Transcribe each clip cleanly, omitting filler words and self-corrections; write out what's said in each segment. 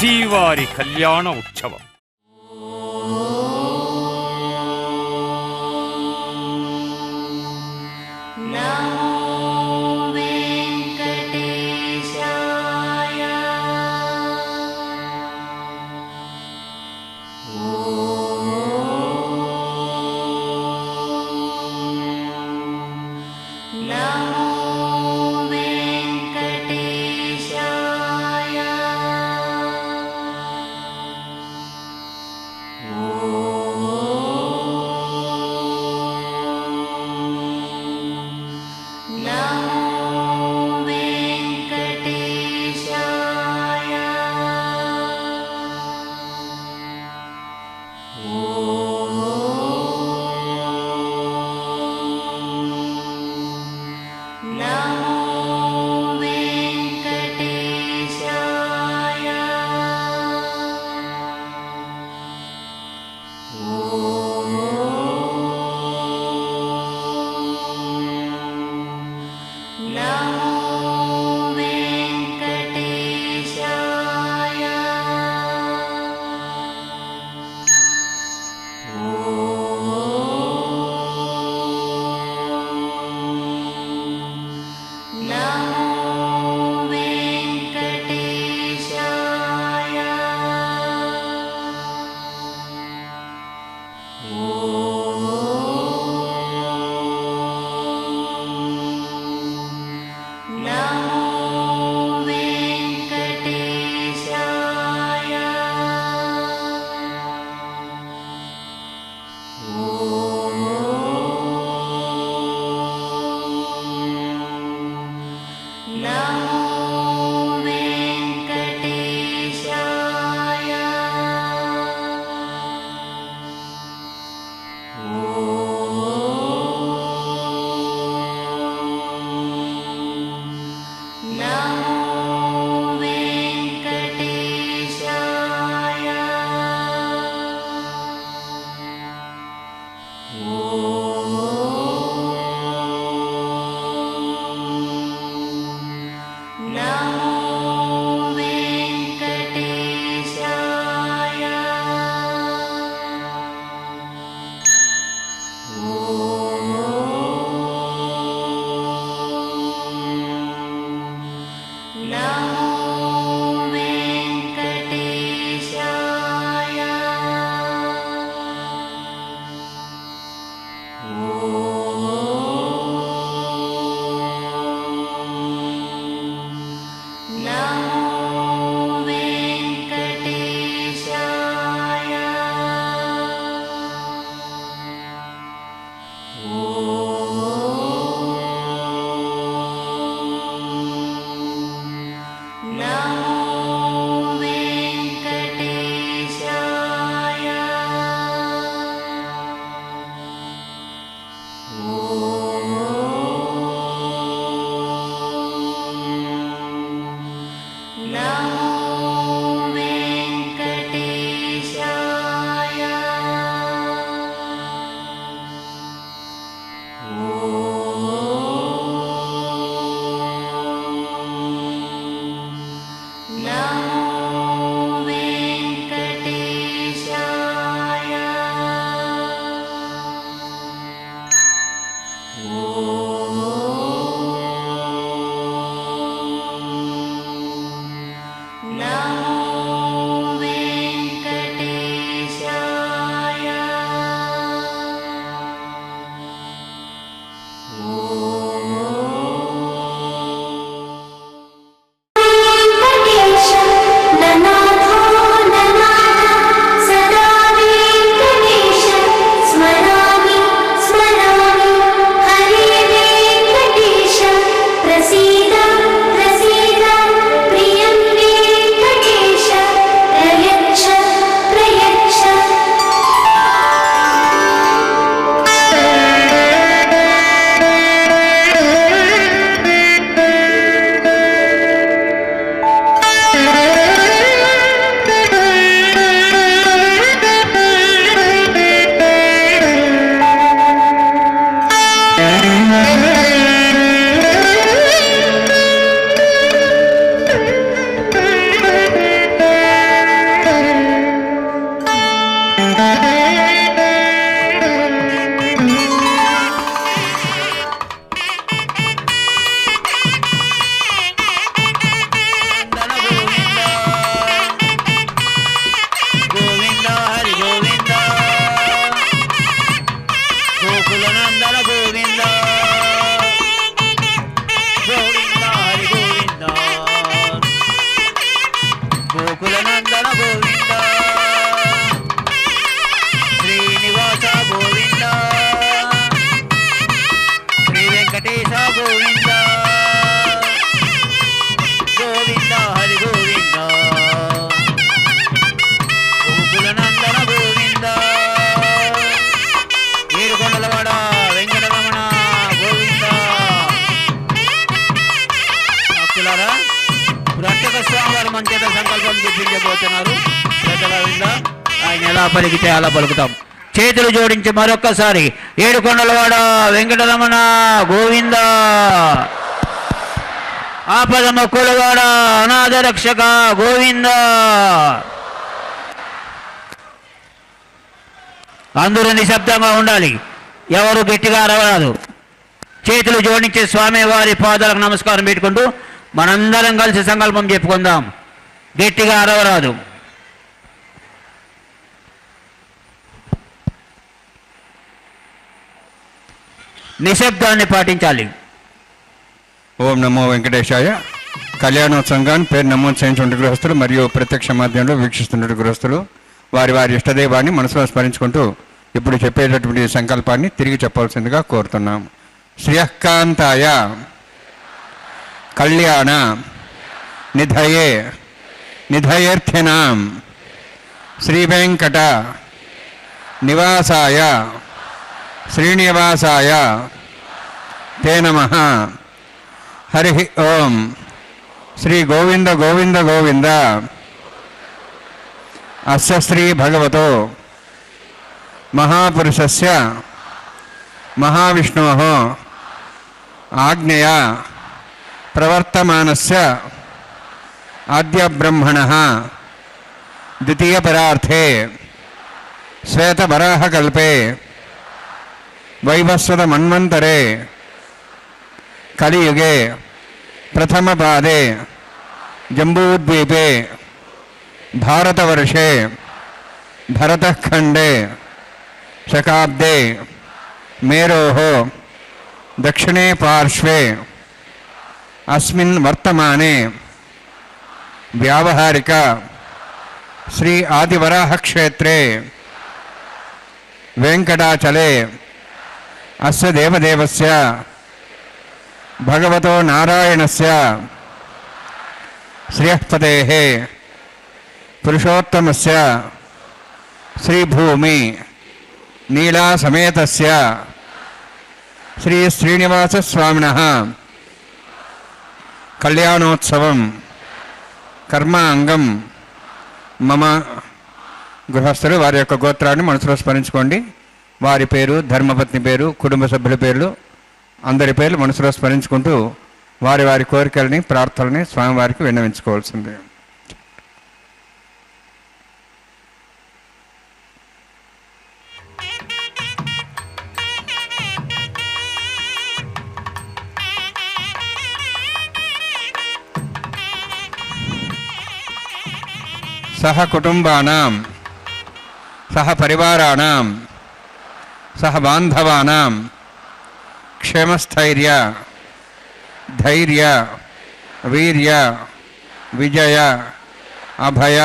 శ్రీవారి కళ్యాణ ఉత్సవం. భక్తులారా, ఇప్పుడు అర్చక స్వామి వారు మన చేత సంకల్పం చెప్పించబోతున్నారు. శ్రద్ధగా విందా, ఆయన ఎలా పలికితే అలా పలుకుతాం. చేతులు జోడించి మరొక్కసారి ఏడుకొండలవాడ వెంకటరమణ గోవింద, ఆపద మొక్కులవాడ అనాథ రక్షక గోవింద. అందరూ నిశ్శబ్దంగా ఉండాలి, ఎవరు గట్టిగా అరవరాదు. చేతులు జోడించి స్వామి వారి పాదాలకు నమస్కారం పెట్టుకుంటూ మనందరం కలిసి సంకల్పం చెప్పుకుందాం. గట్టిగా అరవరాదు. నిశ్శబ్దాన్ని పాటించాలి. ఓం నమో వెంకటేశాయ. కళ్యాణోత్సవంగాన్ని పేరు నమోదు చేయించుకుంటే గృహస్థులు మరియు ప్రత్యక్ష మాధ్యమంలో వీక్షిస్తున్న గృహస్థులు వారి వారి ఇష్టదైవాన్ని మనసులో స్మరించుకుంటూ ఇప్పుడు చెప్పేటటువంటి సంకల్పాన్ని తిరిగి చెప్పవలసిందిగా కోరుతున్నాం. శ్రియకాంతాయ కళ్యాణ నిధయే నిధయేర్థ్యనాం శ్రీవేంకట నివాసాయ శ్రీనివాసాయ తే నమః. హరి ఓం. శ్రీ గోవింద గోవింద గోవింద. అస్య శ్రీ భగవతో మహాపురుషస్య మహావిష్ణోః ఆజ్ఞయా ప్రవర్తమానస్య ఆద్య బ్రహ్మణః ద్వితీయ పరార్థే శ్వేతవరాహకల్పే వైవస్వత మన్వంతరే కలియుగే ప్రథమపాదే జంబూద్వీపే భారతవర్షే భరతఖండే శకాబ్దే మేరోః దక్షిణే పార్శ్వే అస్మిన్ వర్తమానే వ్యావహారిక శ్రీ ఆదివరాహ క్షేత్రే వెంకటాచలే అస్య దేవదేవస్య భగవతో నారాయణస్య శ్రియఃపదేః పురుషోత్తమస్య శ్రీభూమి నీలా సమేతస్య శ్రీ శ్రీనివాస స్వామినః కళ్యాణోత్సవం కర్మాంగం మమ. గృహస్థులు వారి యొక్క గోత్రాన్ని మనసులో స్మరించుకోండి. వారి పేరు, ధర్మపత్ని పేరు, కుటుంబ సభ్యుల పేర్లు, అందరి పేర్లు మనసులో స్మరించుకుంటూ వారి వారి కోరికలని ప్రార్థనని స్వామివారికి విన్నవించుకోవాల్సిందే. సహ కుటుంబానాం సహ పరివారాణాం సహ బాంధవానాం క్షేమస్థైర్య ధైర్య వీర్య విజయ అభయ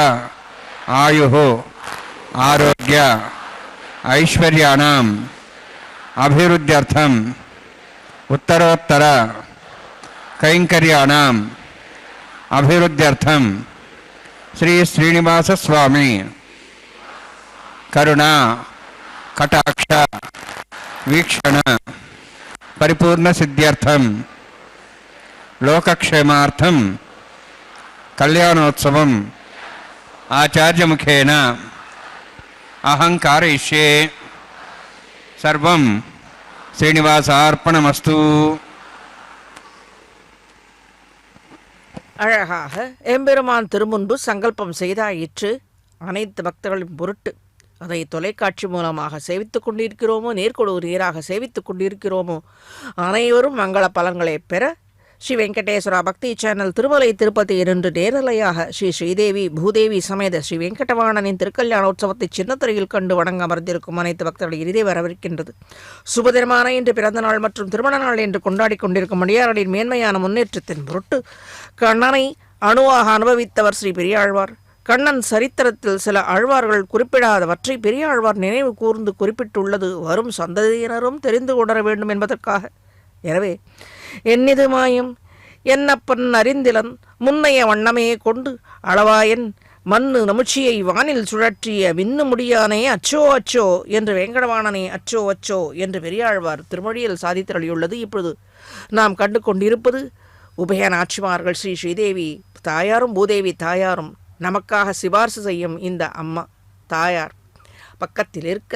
ఆయుః ఆరోగ్య ఐశ్వర్యాణం అభివృద్ధ్యర్థం ఉత్తరోత్తర కైంకర్యాణం అభివృద్ధ్యర్థం శ్రీ శ్రీనివాస స్వామి కరుణ కటాక్ష వీక్షణ పరిపూర్ణ సిద్ధ్యర్థం లోకక్షేమార్థం కళ్యాణోత్సవం ఆచార్యముఖేన అహం కారయిష్యే. సర్వం శ్రీనివాసార్పణమస్తు. அழகாக எம்பெருமான் திருமுன்பு சங்கல்பம் செய்தாயிற்று. அனைத்து பக்தர்களின் பொருட்டு அதை தொலைக்காட்சி மூலமாக சேவித்துக் கொண்டிருக்கிறோமோ, நேர்கொடு நேராக சேவித்துக் கொண்டிருக்கிறோமோ, அனைவரும் மங்கள பலன்களை பெற ஸ்ரீ வெங்கடேஸ்வரா பக்தி சேனல் திருமலை திருப்பதி என்று நேரலையாக ஸ்ரீ ஸ்ரீதேவி பூதேவி சமேத ஸ்ரீ வெங்கடவாணனின் திருக்கல்யாணோற்சவத்தை சின்னத்திரையில் கண்டு வணங்க அமர்ந்திருக்கும் அனைத்து பக்தர்களை இறுதி வரவிருக்கின்றது. சுபதினமான இன்று பிறந்த நாள் மற்றும் திருமண நாள் என்று கொண்டாடி கொண்டிருக்கும் அடியார்களின் மேன்மையான முன்னேற்றத்தின் பொருட்டு கண்ணனை அணுவாக அனுபவித்தவர் ஸ்ரீ பெரியாழ்வார். கண்ணன் சரித்திரத்தில் சில ஆழ்வார்கள் குறிப்பிடாதவற்றை பெரியாழ்வார் நினைவு கூர்ந்து குறிப்பிட்டுள்ளது வரும் சந்ததியினரும் தெரிந்து கொணர வேண்டும் என்பதற்காக. எனவே என்னிது மாயும் என்னப்பன் அறிந்திலன் முன்னைய வண்ணமே கொண்டு அளவாயன் மண்ணு நமுச்சியை வானில் சுழற்றிய மின்னு முடியானே அச்சோ அச்சோ என்று வெங்கடவாணனே அச்சோ அச்சோ என்று பெரியாழ்வார் திருமொழியில் சாதித்தருளியுள்ளது இப்பொழுது நாம் கண்டு கொண்டிருப்பது உபய நாச்சிமார்கள் ஸ்ரீ ஸ்ரீதேவி தாயாரும் பூதேவி தாயாரும் நமக்காக சிபார்சு செய்யும் இந்த அம்மா தாயார் பக்கத்தில் இருக்க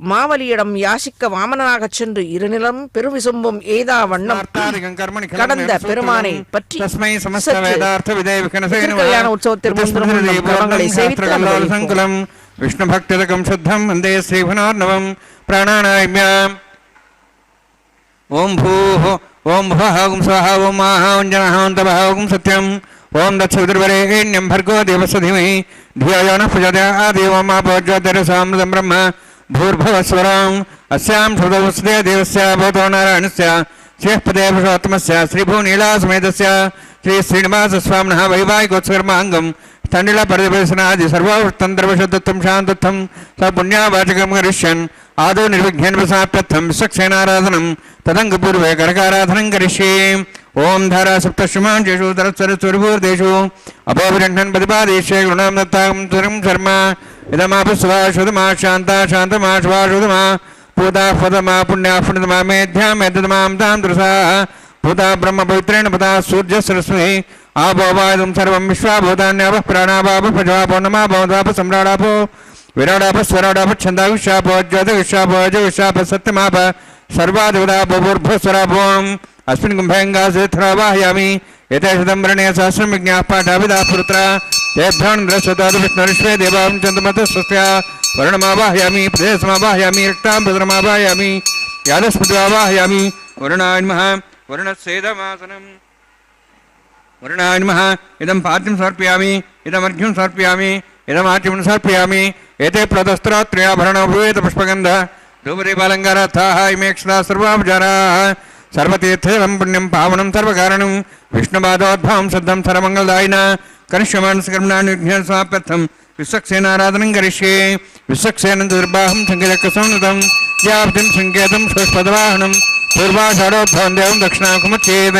மாவலியிடம் யாசிக்க வாமனாகச் சென்று இருநிலம் பெருவிசும்பும் ஏதா வண்ணம் கடந்த பெருமானை பற்றி கல்யாண உற்சவத்தில் விஷ்ணு பக்திதகம் சுத்தம் வந்தே ஸ்ரீபுனார்ணவம் பிராணாநாயம்யாம் ஓம் பூஹ ஓம் புவஹ ஓம் ஸ்வஹ ஓம் மாஹ ஓம் ஜனஹ ஓம் தபஹ ஓம் சத்யம் ஓம் தத்சவிதுர்வரேண்யம் भर्गो देवस्य धीमहि धियो यो नः प्रचोदयात् देवो मा प्रचोदयात् ब्रह्म भूर्भुवस्वरम् अस्यां श्रुतवस्ते देवस्य भूतो नारायणस्य श्रीपदे पुरुषोत्तमस्य श्रीभूनीलासमेतस्य श्री श्रीनिवासस्वामिनः वैवाहिकोत्सर्माङ्गं तण्डिलपरिदर्शनादि सर्वतन्त्रवशुद्धत्वं शान्तत्वं स पुण्यावाचकं करिष्यन् आदौ निर्विघ्नेन प्रसाप्यर्थं विश्वक्सेनाराधनं तदङ्गपूर्वे करकाराधनं करिष्ये ओम धारा सप्तशुमांशेषु तरत्सरस्वरूर्देषु अपोविरण्ठन् प्रतिपादेशे गुणां दत्तां तुरं शर्मा इदमापस्वा शुद्धमा शान्ता शान्तमा श्वा शुद्धमा पूता पदमा पुण्या पुण्यतमा मेध्यां मेद्धतमां तां दृशा पूता ब्रह्म पवित्रेण पदा सूर्यसरस्वती आपोवायुं सर्वं विश्वाभूतान्यापः प्राणापापः पजवापो नमा भवदाप सम्राडापो विराडाप स्वराडाप छन्दाविशापो ज्योतिविशापो जविशाप सत्यमाप सर्वादेवतापो भूर्भुस्वरापोम् अस्मिन् कुम्भेङ्गासेथ्रावाहयामि एते शतं वर्णे सहस्रं विज्ञाः पाठाभिधाः पुरुत्रा तेभ्योऽन्द्रस्वतात् विष्णुरिष्वे देवां चन्द्रमतस्वस्या वर्णमावाहयामि प्रदेशमावाहयामि रक्तां भद्रमावाहयामि यादस्पतिमावाहयामि वरुणाय नमः वरुणस्येदमासनम् वरुणाय नमः इदं पाद्यं समर्पयामि इदमर्घ्यं समर्पयामि इदमाच्यं समर्पयामि एते प्रदस्त्रात्रयाभरणो भूयेत पुष्पगन्धः धूपदीपालङ्कारार्थाः इमेक्षदा सर्वापचाराः सर्वतीर्थं पुण्यं पावनं सर्वकारणं विष्णुपादोद्भवं शुद्धं सर्वमङ्गलदायिना कनिष्यमानसकर्मणान् समाप्यर्थं विश्वक्सेनाराधनं करिष्ये विश्वक्सेनं दुर्बाहं सङ्केतकसंनुतं व्याप्तिं सङ्केतं सुष्पदवाहनं पूर्वाषाढोद्भवं देवं दक्षिणाकुमच्छेद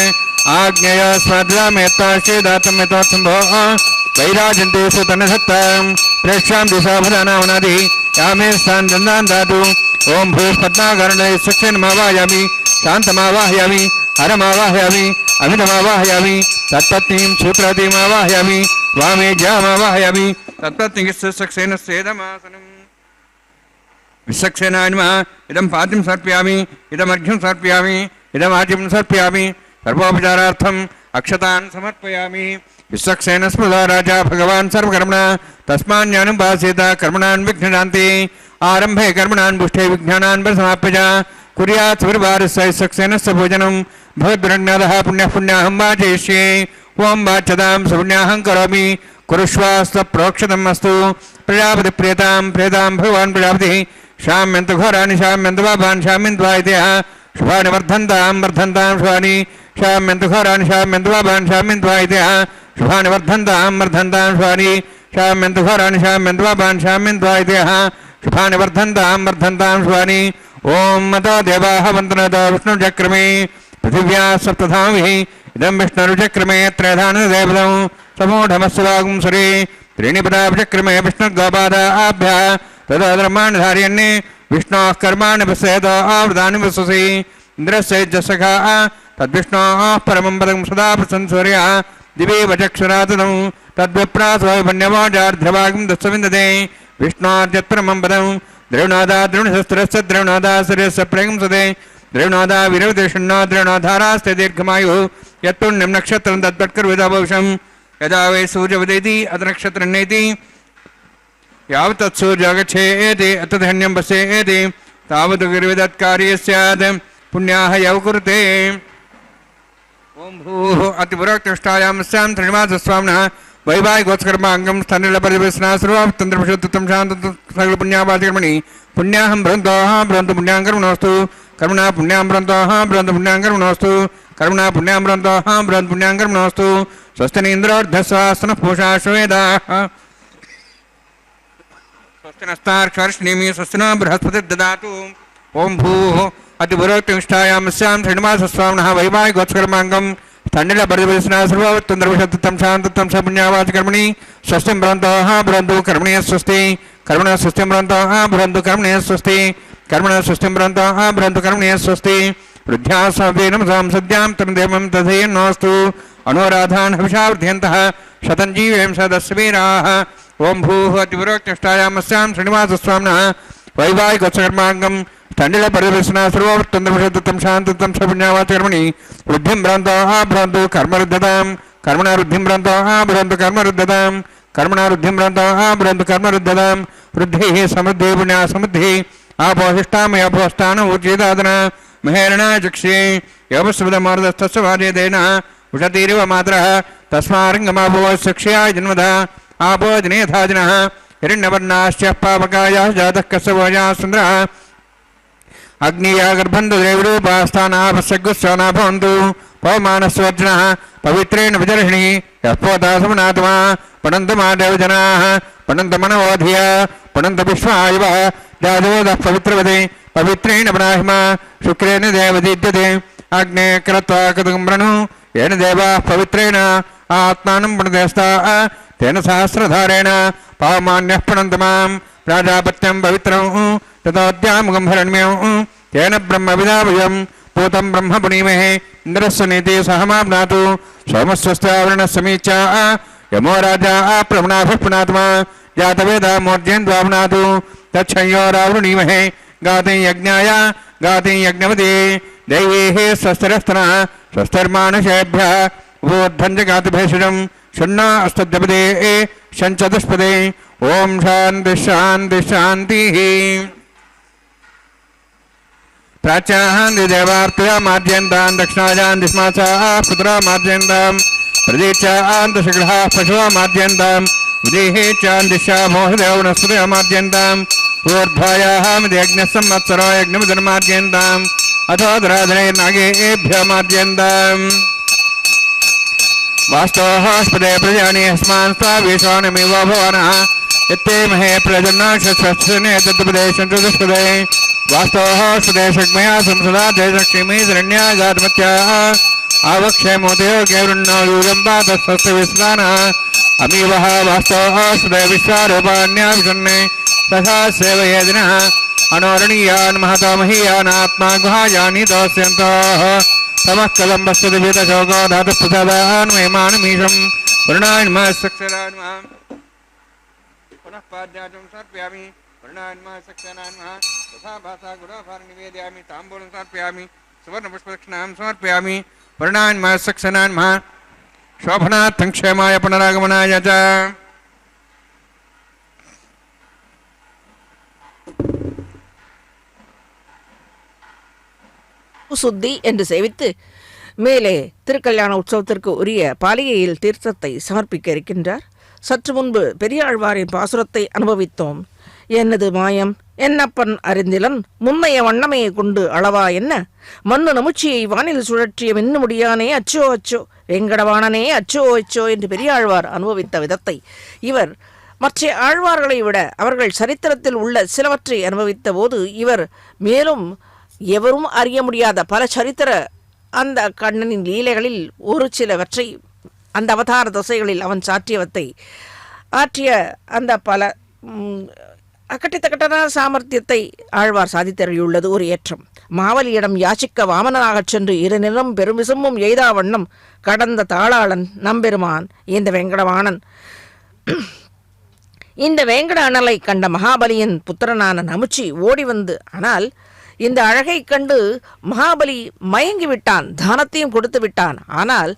आज्ञया स्वाद्रामेत्ताश्चेदातं यथोर्थं भोः वैराजन्ते सुतनसत्तां प्रेक्ष्यां दिशाभदानावनादि यामे स्थान् दन्दान् दातु ओम भूष्पद्माकर्णे सुक्षेनमावाहयामि शान्तमावाहयामि हरमावाहयामि अमितमावाहयामि तत्पत्नीं सूत्रवतीमावाहयामि वामे ज्यामावाहयामि तत्पत्नीस्सेदमासनम् विश्वक्सेनाय नमः इदं पाद्यं समर्पयामि इदमर्घ्यं समर्पयामि इदमाच्यं समर्पयामि सर्वोपचारार्थम् अक्षतान् समर्पयामि विश्वक्सेन स्मृता राजा भगवान् सर्वकर्मणा तस्मान्यानुपासेत कर्मणान् विघ्नशान्ति आरंभे कर्मणान् पुष्टे विज्ञानान् समाप्य च कुर्यात् सुरवारस्य विश्वक्सेनस्य भोजनं भवद्रण्यदः पुण्यः पुण्याहं वाचयिष्ये ओं वाच्यतां सुपुण्याहं करोमि कुरुष्वास्त्वप्रोक्षतम् अस्तु प्रजापतिप्रियतां प्रेतां भगवान् प्रजापतिः शाम्यन्तु घोराणि शाम्यन्तु पापान् शाम्यन्त्वायतयः शुभानि वर्धन्तां वर्धन्तां शुभानि शाम्यन्तु घोराणि शाम्यन्तु पापान् शाम्यन्त्वायतयः शुभानि वर्धन्तां वर्धन्तां शुभानि शाम्यन्तु घोराणि शाम्यन्तु पापान् शाम्यन्त्वायतयः शुभानि वर्धन्तां वर्धन्तां शुभानि ओम मतो देवाः वन्दनतो विष्णुचक्रमे पृथिव्या सप्तधामिः इदं विष्णुचक्रमे त्रयधानदेवतं समूढमस्वागं सुरे त्रीणि पदाचक्रमे विष्णुर्गोपादाभ्यः तदधर्माणधार्यन्ये विष्णोः कर्माणि पश्येतो आवृतानि वससि इन्द्रस्य जसखा तद्विष्णोः परमं पदं सदा प्रसंसूर्यः दिवे वचक्षुरातनं तद्विप्रासोऽभिन्यवाजार्ध्यभागं दस्सविन्दते विष्णोर्यत्परमं पदं द्रवनादा द्रवणशस्त्रस्य द्रवनादा सूर्यस्य प्रेंसते द्रवनादा विरवदेशन्नो द्रवनाधारास्ते दीर्घमायुः यत्पुण्यं नक्षत्रं तत्पत्कर्विदाभूषं यदा वै सूर्यवदेति अथ नक्षत्रन्नेति यावत् तत्सूर्यगच्छेति अतधन्यं पश्येति तावत् गिरिविदत्कार्ये स्यात् पुण्याः यौ कुरुते ओम भूः अतिपुरोक्तिष्ठायां स्यां श्रीनिवासस्वामिनः वैवाहिकोत्सर्माङ्गं स्तनिलपरिवेशना सर्वतन्त्रपशुत्वं शान्तं सकलपुण्यावाचकर्मणि पुण्याहं बृहन्तोः बृहन्तु पुण्यां कर्मणोऽस्तु कर्मणा पुण्यां बृहन्तोः बृहन्तु पुण्यां कर्मणोऽस्तु कर्मणा पुण्यां बृहन्तोः बृहन्तु पुण्यां कर्मणोऽस्तु स्वस्ति इन्द्रोर्धस्वास्तनः पूषा श्वेदाः स्वस्ति नस्तार्क्ष्वर्ष्णीमि स्वस्ति न बृहस्पतिर्ददातु ओम भूः अतिपुरोक्तिष्ठायां स्यां श्रीनिवासस्वामिनः वैवाहिकोत्सर्माङ्गं तण्डिलपरिवेशना सर्वतन्त्रपशुत्वं शान्तत्वं स पुण्यावाचकर्मणि स्वस्तिं बृहन्तोः बृहन्तु कर्मणे स्वस्ति कर्मणः स्वस्तिं बृहन्तोः बृहन्तु कर्मणे स्वस्ति कर्मणः स्वस्तिं बृहन्तोः बृहन्तु कर्मणे स्वस्ति वृद्ध्यासवेन संसद्यां तन्देवं तथेन्नोऽस्तु अनुराधान् हविषावृध्यन्तः शतं जीवेम सदस्य वीराः ओं भूः अतिपुरोक्तिष्ठायामस्यां श्रीनिवासस्वामिनः वैवाहिकर्माङ्गं तण्डिल परिवेशना सर्वोत्तन्दं शान्ततं सपुण्यावाचकर्मणि वृद्धिं भ्रान्ताः भ्रान्तु कर्मरुद्धतां कर्मणा वृद्धिं भ्रान्ताः भ्रान्तु कर्मरुद्धतां कर्मणा वृद्धिं भ्रान्ताः भ्रान्तु कर्मरुद्धतां वृद्धिः समृद्धिः पुण्या समृद्धिः आपोहिष्टामय अपोष्टान ऊर्जिदादना महेरणा चक्षे यवस्वदमार्दस्तस्य वार्यदेन उषतीरिव मातरः तस्मारङ्गमाभो चक्षया जन्मधा आपो जनेथाजनः हिरण्यवर्णाश्च पावकायाः जातः कस्यवोजाः सुन्दरः अग्नियागर्भन्धदेवरूपास्थानापस्यगुस्सना भवन्तु पवमानस्वर्जनः पवित्रेण विदर्शिणी यःपोतासमनात्मा पठन्तु मादेव जनाः पठन्तु मनवोधिया पठन्तु विश्वायुवः जादवोदः पवित्रवते पवित्रेण ब्राह्मा शुक्रेण देवदीद्यते अग्ने कृत्वा कृतुम्रणु येन देवाः पवित्रेण आत्मानं प्रणदेस्ताः तेन सहस्रधारेण पावमान्यः पठन्तु मां प्राजापत्यं पवित्रं ततोद्यामुखं हरण्यं तेन ब्रह्मविदावयं पूतं ब्रह्म पुनीमहे इन्द्रस्य नीति सहमाप्नातु सोमस्वस्तावरणसमीचा यमो राजा प्रवणाभः पुनात्मा जातवेदा मूर्जयन्द्वाप्नातु तच्छयो रावृणीमहे गाते यज्ञाय गाते यज्ञवते दैवेः स्वस्तिरस्तनः स्वस्तिर्मानुषेभ्यः ऊर्ध्वं च गातुभेषजं शून्ना अस्तद्यपदे शञ्चतुष्पदे ओम शांति शांति शांतिः प्राच्यान्ति देवार्तया मार्जयन्तां दक्षिणायां दिश्मासाः पुत्रा मार्जयन्तां प्रदेशान्तशग्रहाः पशवः मार्जयन्तां विदेः चान्दिशा मोहदेव वनस्पतयः मार्जयन्तां ऊर्ध्वायाः यज्ञः संवत्सरो यज्ञमुदन्मार्जयन्ताम् अथो दराधने नागेभ्यः मार्जयन्ताम् वास्तवस्पदे प्रजानि अस्मान् स्वावेशानमिव भवनः यत्ते महे प्रजन्नाशस्वस्ने तत्पदेशं चतुष्पदे वास्तवस्पदे शक्मया संसदा जयलक्ष्मी शरण्या गातमत्याः आवक्षे मोदयो केवृण्णो यूरम्बातस्वस्य विस्नानः अमीवः वास्तवस्पदे विश्वारूपाण्याभिषण्णे तथा सेवयेदिनः अनोरणीयान् महता महीयान् आत्मा गुहायानि तोस्यन्तः तमः कदम्बस्तुतिभीतशोको धातुप्रसादान् महिमानमीशं वर्णान्मः सक्षरान्मः पुनः पाद्याचं समर्पयामि वर्णान्मः सक्षरान्मः तथा भाषा गुरोभार निवेदयामि ताम्बूलं समर्पयामि सुवर्णपुष्पदक्षिणां समर्पयामि वर्णान्मः सक्षरान्मः शोभनार्थं क्षेमाय पुनरागमनाय च சுத்தி என்று சேவித்து மேலே திருக்கல்யாண உற்சவத்திற்கு உரிய பாலிகையில் தீர்த்தத்தை சமர்ப்பிக்க இருக்கின்றார். சற்று முன்பு பெரியாழ்வாரின் பாசுரத்தை அனுபவித்தோம். என்னது மாயம் என்னப்பன் அறிந்திலன் முன்னைய வண்ணமையை கொண்டு அளவா என்ன மண்ணு நமுச்சியை வானில் சுழற்றிய மின்னு முடியானே அச்சோ அச்சோ வெங்கடவாணனே அச்சோ அச்சோ என்று பெரியாழ்வார் அனுபவித்த விதத்தை இவர் மற்ற ஆழ்வார்களை விட அவர்கள் சரித்திரத்தில் உள்ள சிலவற்றை அனுபவித்த போது இவர் மேலும் எவரும் அறிய முடியாத பல சரித்திர அந்த கண்ணனின் லீலைகளில் ஒரு சிலவற்றை அந்த அவதார தசைகளில் அவன் ஆற்றிய அந்த பல அக்கட்டித்தக்கட்டான சாமர்த்தியத்தை ஆழ்வார் சாதித்தருளியுள்ளது ஒரு ஏற்றம். மாவலியிடம் யாச்சிக்க வாமனாகச் சென்று இரு நிறம் பெருமிசமும் எய்தா வண்ணம் கடந்த தாளாளன் நம்பெருமான் இந்த வெங்கடவாணன். இந்த வேங்கட அனலை கண்ட மகாபலியின் புத்திரனான நமுச்சி ஓடி வந்து, ஆனால் இந்த அழகை கண்டு மகாபலி மயங்கி விட்டான், தானத்தையும் கொடுத்து விட்டான். ஆனால்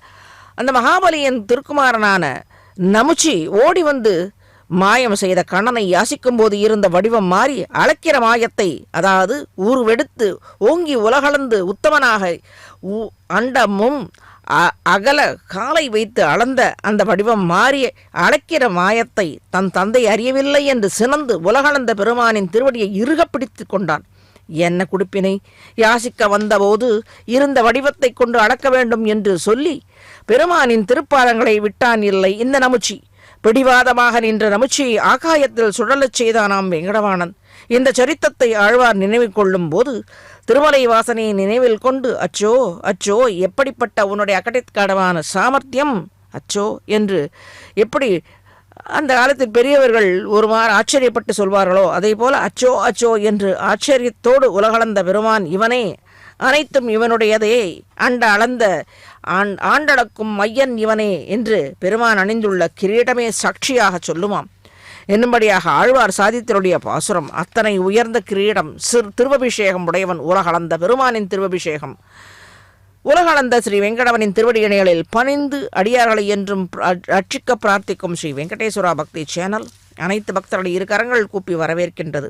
அந்த மகாபலியின் திருக்குமாரனான நமுச்சி ஓடி வந்து மாயம் செய்த கண்ணனை யாசிக்கும் போது இருந்த வடிவம் மாறி அளக்கிற மாயத்தை, அதாவது ஊர்வெடுத்து ஓங்கி உலகளந்து உத்தமனாக அண்டமும் அகல காலை வைத்து அளந்த அந்த வடிவம் மாறிய அளக்கிற மாயத்தை தன் தந்தை அறியவில்லை என்று சினந்து உலகளந்த பெருமானின் திருவடியை இறுக பிடித்து கொண்டான். என்ன குடிப்பினை யாசிக்க வந்தபோது இருந்த வடிவத்தை கொண்டு அளக்க வேண்டும் என்று சொல்லி பெருமானின் திருப்பாதங்களை விட்டான் இல்லை இந்த நமுச்சி. பிடிவாதமாக நின்ற நமுச்சியை ஆகாயத்தில் சுழலச் செய்தானாம் வெங்கடவாணன். இந்த சரித்தத்தை ஆழ்வார் நினைவில் கொள்ளும் போது திருமலை வாசனையை நினைவில் கொண்டு அச்சோ அச்சோ எப்படிப்பட்ட உன்னுடைய அக்கடிக்காடமான சாமர்த்தியம் அச்சோ என்று எப்படி அந்த காலத்தில் பெரியவர்கள் ஒருமாறு ஆச்சரியப்பட்டு சொல்வார்களோ அதே போல அச்சோ அச்சோ என்று ஆச்சரியத்தோடு உலகளந்த பெருமான் இவனே அனைத்தும் இவனுடையதே, அளந்த ஆண்டளக்கும் மையன் இவனே என்று பெருமான் அணிந்துள்ள கிரீடமே சாட்சியாக சொல்லுமாம். என்னும்படியாக ஆழ்வார் சாதித்தருடைய பாசுரம். அத்தனை உயர்ந்த கிரீடம், திருவபிஷேகம் உடையவன் உலகளந்த பெருமானின் திருவபிஷேகம். உலகளந்த ஸ்ரீ வெங்கடவனின் திருவடியணிகளில் பணிந்து அடியார்களை என்றும் ரட்சிக்க பிரார்த்திக்கும் ஸ்ரீ வெங்கடேஸ்வரா பக்தி சேனல் அனைத்து பக்தர்களை இரு கரங்கள் கூப்பி வரவேற்கின்றது.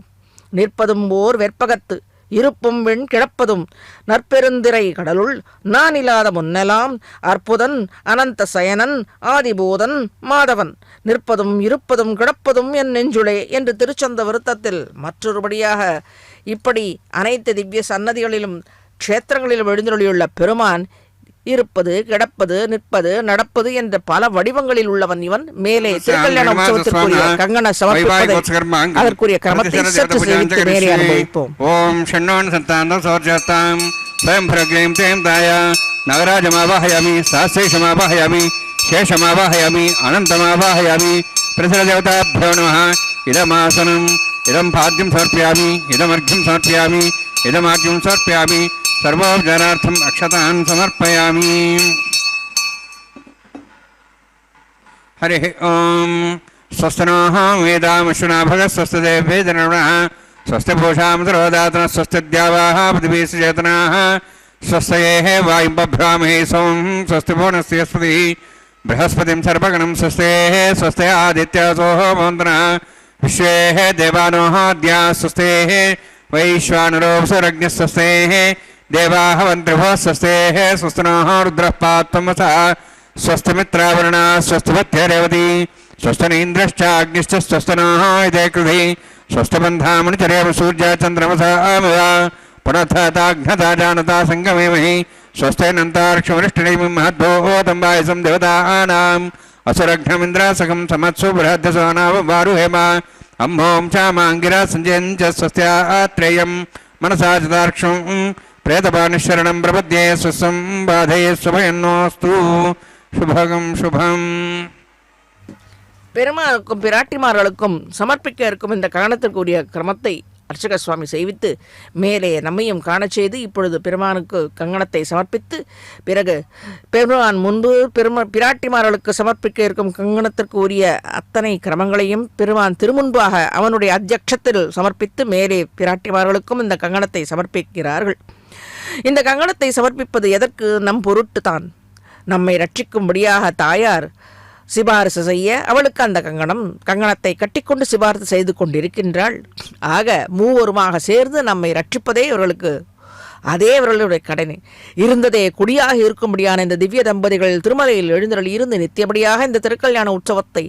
நிற்பதும் ஓர் வெற்பகத்து, இருப்பும் வெண் கிடப்பதும் நற்பெருந்திரை கடலுள் நான் இல்லாத முன்னெல்லாம் அற்புதன் அனந்த சயனன் ஆதிபூதன் மாதவன் நிற்பதும் இருப்பதும் கிடப்பதும் என் நெஞ்சுளே என்று திருச்சந்த விருத்தத்தில் மற்றொருபடியாக இப்படி அனைத்து திவ்ய சன்னதிகளிலும் க்ஷேத்திரங்களிலும் எழுந்தருளியுள்ள பெருமான் இருப்பது, கிடப்பது, நிற்பது, நடப்பது என்ற பல வடிவங்களில் உள்ளவன் இவன். மேலே திருக்கல்யாண உற்சவத்திற்குரிய கங்கண சமர்ப்பிப்பதை அதற்குரிய கிரமத்தை சற்று சேவித்து மேலே அனுபவிப்போம். ஓம் ஷண்ணோன் சந்தாந்தம் சோர்ஜாஸ்தாம் ஸ்வயம் பிரக்லீம் தேம் தாய நகராஜமாவாஹயாமி சாஸ்திரேஷமாவாஹயாமி சேஷமாவாஹயாமி அனந்தமாவாஹயாமி பிரசரதேவதாभ्यो நமः. இதமாசனம் இதம் பாத்யம் சமர்ப்பயாமி இதமர்घ्यं சமர்ப்பயாமி இதமார்घ्यं சமர்ப்பயாமி सर्वोपचारार्थम अक्षतान् समर्पयामि. हरि ओम. स्वस्तिनः वेदामश्विना भगः स्वस्तिदेवे जनः स्वस्तिभूषां सर्वदातनः स्वस्तिद्यावाः पृथिवी सचेतनाः स्वस्तेः वायुं बभ्रामहे सोम स्वस्तिभुवनस्यस्पतिः बृहस्पतिं सर्वगणं स्वस्तेः स्वस्ते आदित्यासो मन्त्रः विश्वेः देवानोः द्याः स्वस्तेः वैश्वानरो सुरज्ञः स्वस्तेः देवाः वन्त्रिभः स्वस्तेः स्वस्तिनः रुद्रः पात्वमसः स्वस्तिमित्रावरुणः स्वस्तिपत्यरेवती स्वस्तिनीन्द्रश्चाग्निश्च स्वस्तिनः इदे कृधि स्वस्तिबन्धामणिचरेव सूर्यचन्द्रमसामिव पुनः ताघ्नता जानता सङ्गमेमहि स्वस्तेनन्तार्क्षमरिष्ठिणीं महद्भूतम्बायसं देवतानाम् असुरघ्नमिन्द्रासकं समत्सु बृहद्दसोनाववारुहेम अम्भों चामाङ्गिरा सञ्जयञ्च स्वस्त्यात्रेयं मनसा चतार्क्षं प्रेतपानिशरणं प्रपद्ये स्वस्तं बाधये स्वभयन्नोऽस्तु शुभगं शुभम्. பெருமானுக்கும் பிராட்டிமார்களுக்கும் சமர்ப்பிக்க இருக்கும் இந்த கங்கணத்திற்குரிய கிரமத்தை அர்ச்சக சுவாமி செய்வித்து மேலே நம்மையும் காணச் செய்து இப்பொழுது பெருமானுக்கு கங்கணத்தை சமர்ப்பித்து பிறகு பெருமான் முன்பு பிராட்டிமார்களுக்கு சமர்ப்பிக்க இருக்கும் கங்கணத்திற்கு உரிய அத்தனை கிரமங்களையும் பெருமான் திருமுன்பாக அவனுடைய அத்தியட்சத்தில் சமர்ப்பித்து மேலே பிராட்டிமார்களுக்கும் இந்த கங்கணத்தை சமர்ப்பிக்கிறார்கள். இந்த கங்கணத்தை சமர்ப்பிப்பது எதற்கு? நம் பொருட்டு தான். நம்மை ரட்சிக்கும்படியாக தாயார் சிபாரிசு செய்ய அவளுக்கு அந்த கங்கணத்தை கட்டிக்கொண்டு சிபாரிசு செய்து கொண்டிருக்கின்றாள். ஆக மூவருமாக சேர்ந்து நம்மை ரட்சிப்பதே இவர்களுக்கு அதே இவர்களுடைய கடனை இருந்ததே. குடியாக இருக்கும்படியான இந்த திவ்ய தம்பதிகள் திருமலையில் எழுந்தருளி இருந்து நித்தியபடியாக இந்த திருக்கல்யாண உற்சவத்தை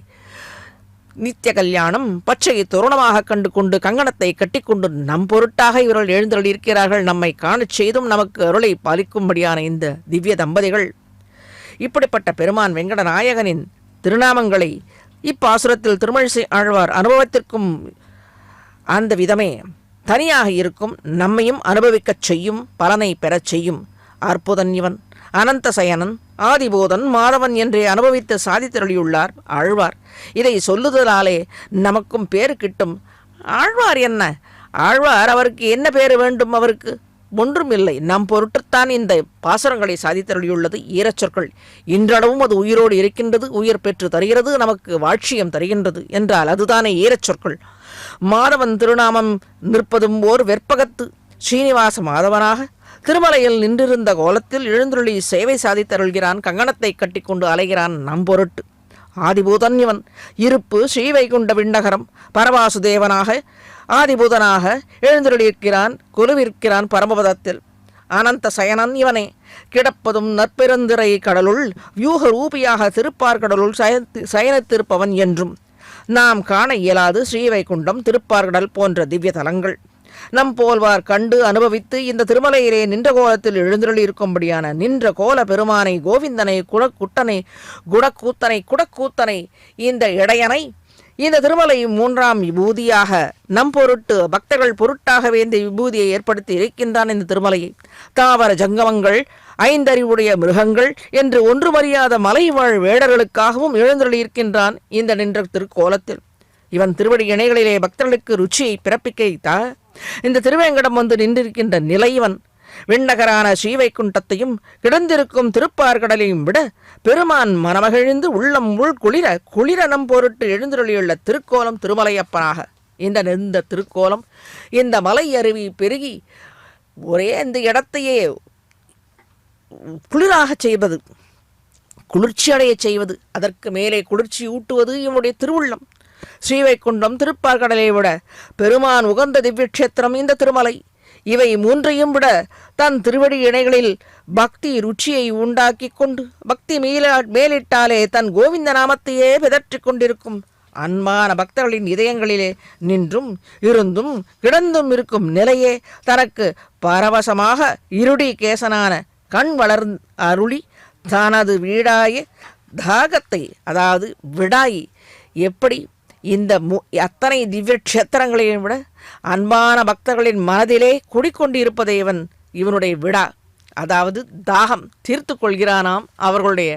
நித்திய கல்யாணம் பச்சை தோரணமாக கண்டு கொண்டு கங்கணத்தை கட்டிக்கொண்டு நம் பொருட்டாக இவர்கள் எழுந்தருளி இருக்கிறார்கள். நம்மை காணச் செய்தும் நமக்கு அருளை பாலிக்கும்படியான இந்த திவ்ய தம்பதிகள் இப்படிப்பட்ட பெருமான் வெங்கடநாயகனின் திருநாமங்களை இப்பாசுரத்தில் திருமழிசை ஆழ்வார் அனுபவத்திற்கும் அந்த விதமே தனியாக இருக்கும். நம்மையும் அனுபவிக்கச் செய்யும், பலனை பெறச் செய்யும். அற்புதன் இவன் அனந்த சயனன் ஆதிபூதன் மாதவன் என்றே அனுபவித்து சாதித்தருளியுள்ளார் ஆழ்வார். இதை சொல்லுதலாலே நமக்கும் பேரு கிட்டும். ஆழ்வார் என்ன? ஆழ்வார் அவருக்கு என்ன பேரு வேண்டும்? அவருக்கு ஒன்றும் இல்லை. நம் பொருட்டுத்தான் இந்த பாசுரங்களை சாதித்தருளியுள்ளது. ஈரச்சொற்கள் இன்றளவும் அது உயிரோடு இருக்கின்றது, உயிர் பெற்று தருகிறது, நமக்கு வாட்சியம் தருகின்றது என்றால் அதுதானே ஈரச்சொற்கள். மாதவன் திருநாமம் நிற்பதும் ஓர் வெற்பகத்து. ஸ்ரீனிவாச மாதவனாக திருமலையில் நின்றிருந்த கோலத்தில் எழுந்துருளி சேவை சாதித்தருள்கிறான். கங்கணத்தை கட்டிக்கொண்டு அலைகிறான் நம் பொருட்டு. ஆதிபூதன் இவன். இருப்பு ஸ்ரீவைகுண்ட விண்ணகரம். பரவாசுதேவனாக ஆதிபூதனாக எழுந்துருளியிருக்கிறான், கொலுவிருக்கிறான் பரமபதத்தில். அனந்த சயனன் இவனே. கிடப்பதும் நற்பெருந்திரை கடலுள் வியூக ரூபியாக திருப்பார்கடலுள் சயனித்திருப்பவன் என்றும். நாம் காண இயலாது ஸ்ரீவைகுண்டம், திருப்பார்கடல் போன்ற திவ்ய தலங்கள். நம் போல்வார் கண்டு அனுபவித்து இந்த திருமலையிலே நின்ற கோலத்தில் எழுந்தருளியிருக்கும்படியான நின்ற கோல பெருமானை, கோவிந்தனை, குடக்கூத்தனை இந்த இடையனை இந்த திருமலை மூன்றாம் விபூதியாக நம் பொருட்டு பக்தர்கள் பொருட்டாகவே இந்த விபூதியை ஏற்படுத்தி இருக்கின்றான். இந்த திருமலையை தாவர ஜங்கமங்கள், ஐந்தறிவுடைய மிருகங்கள் என்று ஒன்றுமறியாத மலைவாழ் வேடர்களுக்காகவும் எழுந்தருளியிருக்கின்றான் இந்த நின்ற திருக்கோலத்தில். இவன் திருவடி இணைகளிலே பக்தர்களுக்கு ருச்சியை பிறப்பிக்க இந்த திருவேங்கடம் வந்து நின்றிருக்கின்ற நிலை இவன். விண்ணகரான ஸ்ரீவைகுண்டத்தையும் கிடந்திருக்கும் திருப்பார்கடலையும் விட பெருமான் மனமகிழ்ந்து உள்ளம் உள் குளிர நம் பொருட்டு எழுந்தருளியுள்ள திருக்கோலம் திருமலையப்பனாக இந்த திருக்கோலம் இந்த மலை அருவி பெருகி ஒரே இந்த இடத்தையே குளிராக செய்வது, குளிர்ச்சி அடைய செய்வது, அதற்கு மேலே குளிர்ச்சி ஊட்டுவது இவனுடைய திருவுள்ளம். ஸ்ரீவைகுண்டம் திருப்பார்கடலை விட பெருமான் உகந்த திவ்யக்ஷேத்திரம் இந்த திருமலை. இவை மூன்றையும் விட தன் திருவடி இணைகளில் பக்தி ருச்சியை உண்டாக்கி கொண்டு பக்தி மேலிட்டாலே தன் கோவிந்த நாமத்தையே பிதற்றிக் கொண்டிருக்கும் அன்பான பக்தர்களின் இதயங்களிலே நின்றும் இருந்தும் கிடந்தும் இருக்கும் நிலையே தனக்கு பரவசமாக இருடி கேசனான கண் வளர்ந்து அருளி தனது வீடாய தாகத்தை, அதாவது விடாயி, எப்படி இந்த அத்தனை திவ்ய க்ஷேத்திரங்களையும் விட அன்பான பக்தர்களின் மனதிலே குடிக்கொண்டிருப்பதை இவனுடைய விடா, அதாவது தாகம் தீர்த்து கொள்கிறானாம். அவர்களுடைய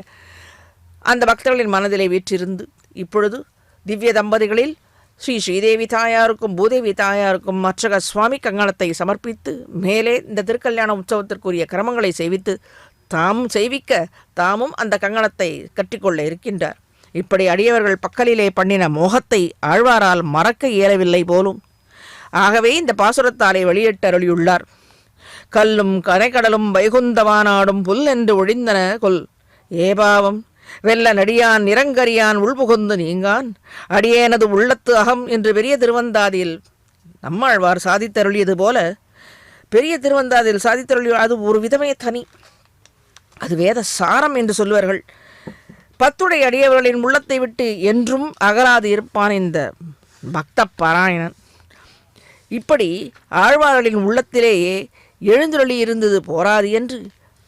அந்த பக்தர்களின் மனதிலே வீற்றிருந்து இப்பொழுது திவ்ய தம்பதிகளில் ஸ்ரீதேவி தாயாருக்கும் பூதேவி தாயாருக்கும் மற்றக சுவாமி கங்கணத்தை சமர்ப்பித்து மேலே இந்த திருக்கல்யாண உற்சவத்திற்குரிய கிரமங்களை செய்வித்து தாமும் அந்த கங்கணத்தை கட்டிக்கொள்ள இருக்கின்றார். இப்படி அடியவர்கள் பக்கலிலே பண்ணின மோகத்தை ஆழ்வாரால் மறக்க இயலவில்லை போலும். ஆகவே இந்த பாசுரத்தாலே வெளியிட்டருளியுள்ளார். கல்லும் கரைக்கடலும் வைகுந்தவானாடும் புல் என்று ஒழிந்தன கொல் ஏபாவம் வெல்ல நடியான் நிறங்கரியான் உள்புகுந்து நீங்கான் அடியேனது உள்ளத்து அகம் என்று பெரிய திருவந்தாதியில் நம்மாழ்வார் சாதித்தருளியது போல பெரிய திருவந்தாதியில் சாதித்தருளிய அது ஒரு விதமே தனி, அது வேத சாரம் என்று சொல்வார்கள். பத்துடை அடியவர்களின் உள்ளத்தை விட்டு என்றும் அகலாது இருப்பான் இந்த பக்த பாராயணன். இப்படி ஆழ்வார்களின் உள்ளத்திலேயே எழுந்தருளி இருந்தது போராது என்று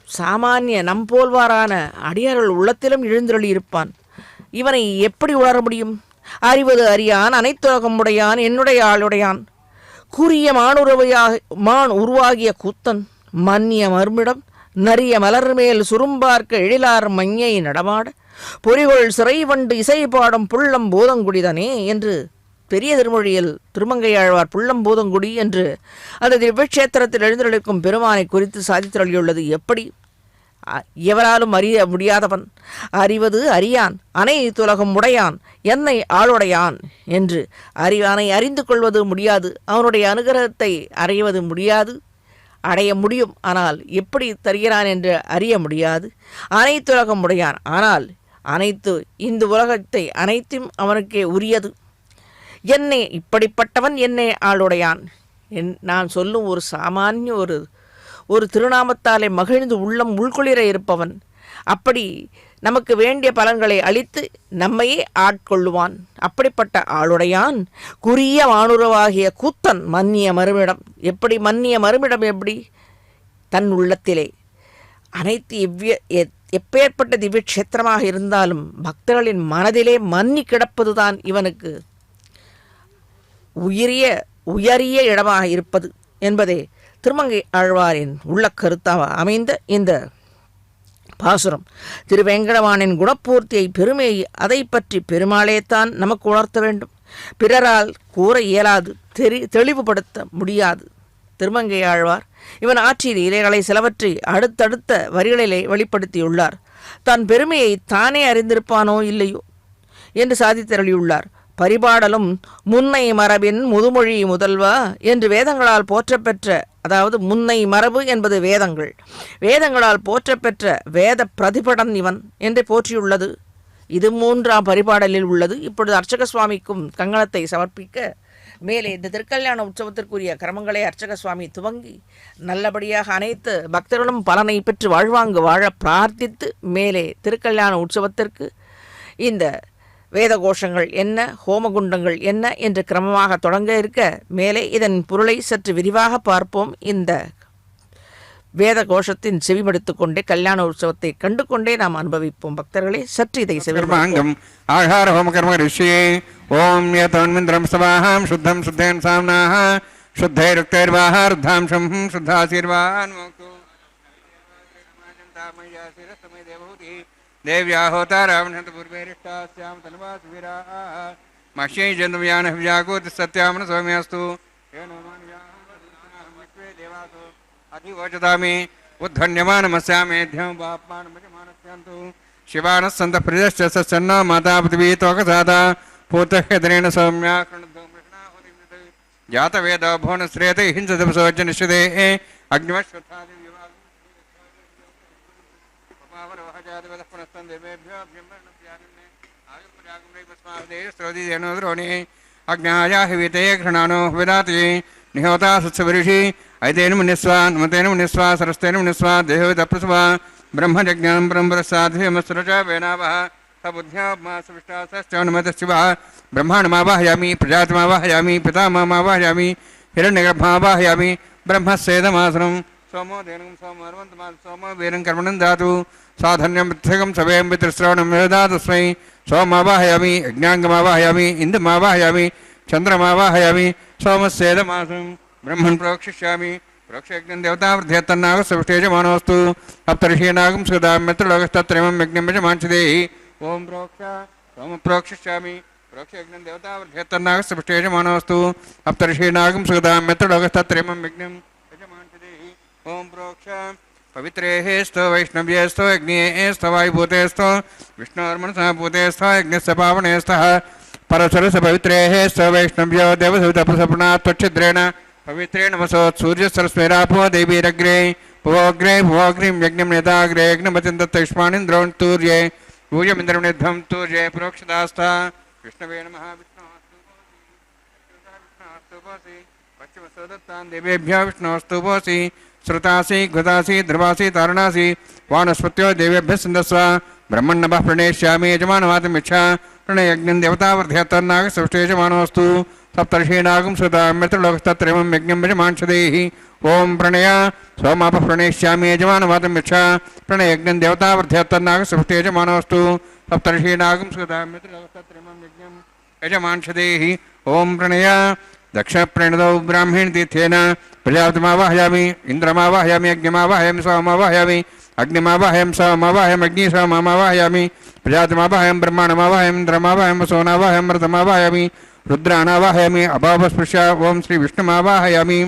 சாமானிய நம்போல்வாரான அடியார்கள் உள்ளத்திலும் எழுந்தருளி இருப்பான். இவனை எப்படி உணர முடியும்? அறிவது அறியான் அனைத்துலகம் உடையான் என்னுடைய ஆளுடையான் கூறிய மான் உருவாகிய கூத்தன் மன்னிய மர்மிடம் நரிய மலர் மேல் சுரும்பார்க்க எழிலார் மஞ்சை நடமாட பொறிகொள் சிறை வண்டு இசை பாடும் புள்ளம் பூதங்குடிதனே என்று பெரிய திருமொழியில் திருமங்கையாழ்வார் புள்ளம்பூதங்குடி என்று அந்த திவ்யக்ஷேத்திரத்தில் எழுந்தருளிக்கும் பெருமானை குறித்து சாதித்தருளியுள்ளது எப்படி? எவராலும் அறிய முடியாதவன், அறிவது அறியான் அனைத்துலகம் உடையான் என்னை ஆளுடையான் என்று அவனை அறிந்து கொள்வது முடியாது, அவனுடைய அனுகிரகத்தை அறிவது முடியாது. அடைய முடியும், ஆனால் எப்படி தருகிறான் என்று அறிய முடியாது. அனைத்துலகம் உடையான், ஆனால் அனைத்து இந்த உலகத்தை அனைத்தும் அவனுக்கே உரியது. என்னை இப்படிப்பட்டவன் என்னை ஆளுடையான். நான் சொல்லும் ஒரு சாமானிய ஒரு திருநாமத்தாலே மகிழ்ந்து உள்ளம் உள்குளிர இருப்பவன். அப்படி நமக்கு வேண்டிய பலன்களை அளித்து நம்மையே ஆட்கொள்ளுவான். அப்படிப்பட்ட ஆளுடையான் குறிய வானுறவாகிய கூத்தன் மன்னிய மறுமிடம். எப்படி மன்னிய மறுமிடம்? எப்படி? தன் உள்ளத்திலே அனைத்து எப்பேற்பட்ட திவ்ய க்ஷேத்திரமாக இருந்தாலும் பக்தர்களின் மனதிலே மன்னி கிடப்பதுதான் இவனுக்கு உயரிய இடமாக இருப்பது என்பதே திருமங்கை ஆழ்வாரின் உள்ள கருத்தாக அமைந்த இந்த பாசுரம். திருவேங்கடவானின் குணப்பூர்த்தியை பெருமையை அதை பற்றி பெருமாளேத்தான் நமக்கு உணர்த்த வேண்டும். பிறரால் கூற இயலாது, தெளிவுபடுத்த முடியாது. திருமங்கை ஆழ்வார் இவன் ஆற்றிய இலைகளை சிலவற்றை அடுத்தடுத்த வரிகளிலே வெளிப்படுத்தியுள்ளார். தன் பெருமையை தானே அறிந்திருப்பானோ இல்லையோ என்று சாதித்தருளியுள்ளார். பரிபாடலும் முன்னை மரபின் முதுமொழி முதல்வா என்று வேதங்களால் போற்றப்பெற்ற, அதாவது முன்னை மரபு என்பது வேதங்களால் போற்றப்பெற்ற வேத பிரதிபடன் இவன் என்று போற்றியுள்ளது. இது 3ஆம் பரிபாடலில் உள்ளது. இப்பொழுது அர்ச்சக சுவாமிக்கும் கங்கணத்தை சமர்ப்பிக்க மேலே இந்த திருக்கல்யாண உற்சவத்திற்குரிய கிரமங்களை அர்ச்சக சுவாமி துவங்கி நல்லபடியாக அனைத்து பக்தர்களும் பலனை பெற்று வாழ்வாங்கு வாழ பிரார்த்தித்து மேலே திருக்கல்யாண உற்சவத்திற்கு இந்த வேத கோஷங்கள் என்ன, ஹோமகுண்டங்கள் என்ன என்று கிரமமாக தொடங்க இருக்க மேலே இதன் பொருளை சற்று விரிவாக பார்ப்போம். இந்த வேத கோஷத்தின் செவிமடுத்து கொண்டே கல்யாண உற்சவத்தை கண்டு கொண்டே நாம் அனுபவிப்போம். பக்தர்களே, சற்று இதை செவிமாங்கம் ஆகார ஹோமகர்ம ரிஷியே ஓம் யதோன்மிந்திரம் சவாஹாம் சுத்தம் சுத்தேன் சாம்னாஹ சுத்தைருக்தைர்வாஹார்த்தாம்சம் சுத்தாசீர்வான் देव्या होता रावण पूर्वेरिष्टास्याम तन्वास विराः मह्यै जन्मयानः व्याकुत सत्यामन सौम्यास्तु हे नमः विश्वे देवासो अधिवोचतामि उद्धन्यमानमस्यामेध्यं वाप्मानमजमानस्यन्तु शिवानः सन्तः प्रियश्च सन्नो माता पृथिवी तोकसादा पूतह्यदनेन सौम्या कृणद्धो मृषणाहुतिं जातवेदो भुवनश्रेते हिंसदपसोजनिषदे अग्निवश्वत्थादि अज्ञाया हिते घृणानो विदाति निहोता सत्सवऋषि ऐतेन मुनिस्वा नमतेन मुनिस्वा सरस्तेन मुनिस्वा देहविदप्रसवा ब्रह्मजज्ञानं ब्रह्मप्रसाधेमसुरच वेनावः सबुद्ध्यात्मासविष्टाश्चौनमतशिवः ब्रह्माण्डमावाहयामि प्रजातमावाहयामि पितामहमावाहयामि हिरण्यगर्भावाहयामि ब्रह्मस्येदमासनं सोमो देनं सोमर्वन्तमा सोमो वीरं कर्मणं दातु साधन्यं पृथकं सवें पितृश्रवणं वेदा तस्मै सोमावाहयामि यज्ञाङ्गमावाहयामि इन्दुमावाहयामि चन्द्रमावाहयामि सोमस्येदमासं ब्रह्मन् प्रोक्षिष्यामि प्रोक्षयज्ञं देवतावृद्ध्यत्तन्नागस्सविष्टेजमानोऽस्तु सप्तर्षीनागं सुदां मित्रलोकस्तत्रयमं यज्ञं यजमांसदेहि ॐ प्रोक्ष सोमप्रोक्षिष्यामि प्रोक्षयज्ञं देवतावृद्ध्यत्तन्नागस्सविष्टेजमानोऽस्तु सप्तर्षीनागं सुदां मित्रलोकस्तत्रयमं यज्ञं यजमांसदेहि ॐ प्रोक्ष पवित्रेः स्तो वैष्णव्येस्तो यज्ञेस्तो वायुभूतेस्तो विष्णोर्मनसः भूतेस्तो यज्ञस्य पावनेस्तः परसरस पवित्रेः स्तो वैष्णव्यो देवसवितप्रसपणात् त्वच्छिद्रेण पवित्रेण वसोत्सूर्यसरस्मेरापो देवीरग्रे भुवोग्रे भुवोग्रीं यज्ञं नेताग्रे यज्ञमतिन्दत्तयुष्मानिन्द्रोन् तूर्ये भूयमिन्द्रनिध्वं तूर्ये प्रोक्षदास्ता विष्णवे नमः विष्णोस्तुपोसि पश्चिमसोदत्तान् देवेभ्यः विष्णोस्तुपोसि श्रुतासि घृतासि ध्रुवासि तारणासि वानस्पत्यो देवेभ्यः सिन्धस्व ब्रह्मण्णभः प्रणेष्यामि यजमानवातमिच्छा प्रणयज्ञं देवतावृद्ध्यत्तन्नागसविष्टेजमानोऽस्तु सप्तर्षीणागं सुता मित्रलोकस्तत्रयमं यज्ञं यजमांसदेहि ॐ प्रणय सोमापः प्रणेष्यामि यजमानवातमिच्छा प्रणयज्ञं देवतावृद्ध्यत्तन्नागसविष्टेजमानोऽस्तु सप्तर्षीणागं सुता मित्रलोकस्तत्रयमं यज्ञं यजमांसदेहि ॐ प्रणय दक्षप्रणदौ ब्राह्मण तीर्थेन प्रजापतिमावाहयामि इन्द्रमावाहयामि यज्ञमावाहयामि सोममावाहयामि अग्निमावाहयामि सोममावाहयामि अग्निसोममावाहयामि प्रजापतिमावाहयामि ब्रह्माण्डमावाहयामि इन्द्रमावाहयामि सोनावाहयामि मृतमावाहयामि रुद्रानावाहयामि अभावस्पृश्य ॐ श्रीविष्णुमावाहयामि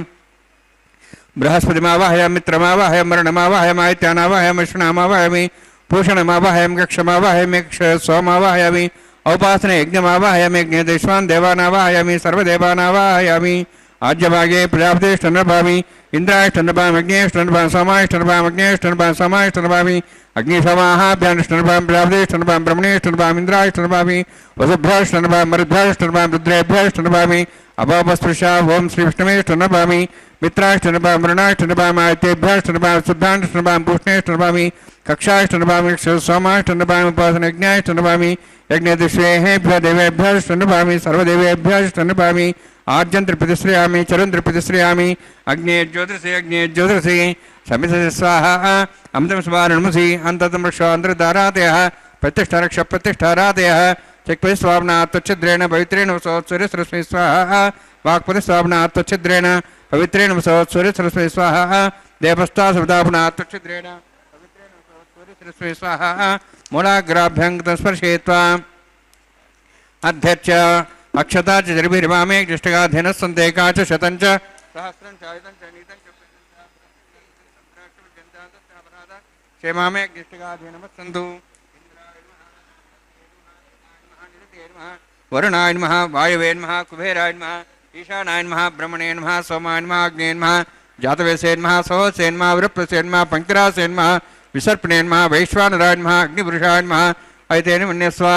बृहस्पतिमावाहयामि मित्रमावाहयामि मरणमावाहयामि आदित्यानावाहयामि विष्णुनामावाहयामि पूषणमावाहयामि कक्षमावाहयामि सोमावाहयामि औपासने यज्ञमावाहयामि यज्ञदेश्वान् देवानावाहयामि सर्वदेवानावाहयामि आज्यभागे प्रजापतिष्ठन्नभामि इन्द्रायष्ठन्नभामि अग्नेष्ठन्नभामि सोमायष्ठन्नभामि अग्नेष्ठन्नभामि सोमायष्ठन्नभामि अग्निसोमाहाभ्यानुष्ठन्नभामि प्रजापतिष्ठन्नभामि ब्रह्मणेष्ठन्नभामि इन्द्रायष्ठन्नभामि वसुभ्याष्ठन्नभामि मरुद्भ्याष्ठन्नभामि रुद्रेभ्याष्ठन्नभामि अभावस्पृशा ॐ श्रीविष्णुमेष्ठन्नभामि मित्राष्ठन्नभामि मृणाष्ठन्नभामि आदित्येभ्याष्ठन्नभामि शुद्धाष्ठन्नभामि पूष्णेष्ठन्नभामि कक्षाष्ठन्नभामि सोमाष्ठन्नभामि उपासनयज्ञाष्ठन्नभामि यज्ञदिष्वेभ्यः देवेभ्यष्ठन्नभामि सर्वदेवेभ्यष्ठन्नभामि आद्यन्त्रिप्रतिश्रयामि चरन्त्रिप्रतिश्रयामि अग्ने ज्योतिषि समिति स्वाहा अमृतं स्वानमसि अन्ततं रक्षान्तरदारातयः प्रतिष्ठारक्षप्रतिष्ठारातयः चक्पतिस्वाम्नात् त्वच्छिद्रेण पवित्रेण वसोत्सूर्यसरस्वती स्वाहा वाक्पतिस्वाम्नात् त्वच्छिद्रेण पवित्रेण वसोत्सूर्यसरस्वती स्वाहा देवस्तासुदापुनात् त्वच्छिद्रेण पवित्रेण वसोत्सूर्यसरस्वती स्वाहा मूलाग्राभ्यङ्गतं स्पर्शयित्वा अध्यक्ष अक्षता च जर्भिर्वामे ज्येष्ठगाधेनः सन्तेका च शतं च सहस्रं च आयुधं च नीतं च क्षेमामे ज्येष्ठगाधेनः सन्तु वरुणाय नमः वायवे नमः कुबेराय नमः ईशानाय नमः ब्रह्मणे नमः सोमाय नमः अग्ने नमः जातवेसे नमः सोहसे नमः वृप्रसे नमः पंक्तिरासे नमः विसर्पणे नमः वैश्वानराय नमः अग्निपुरुषाय नमः ऐतेन मन्यस्वा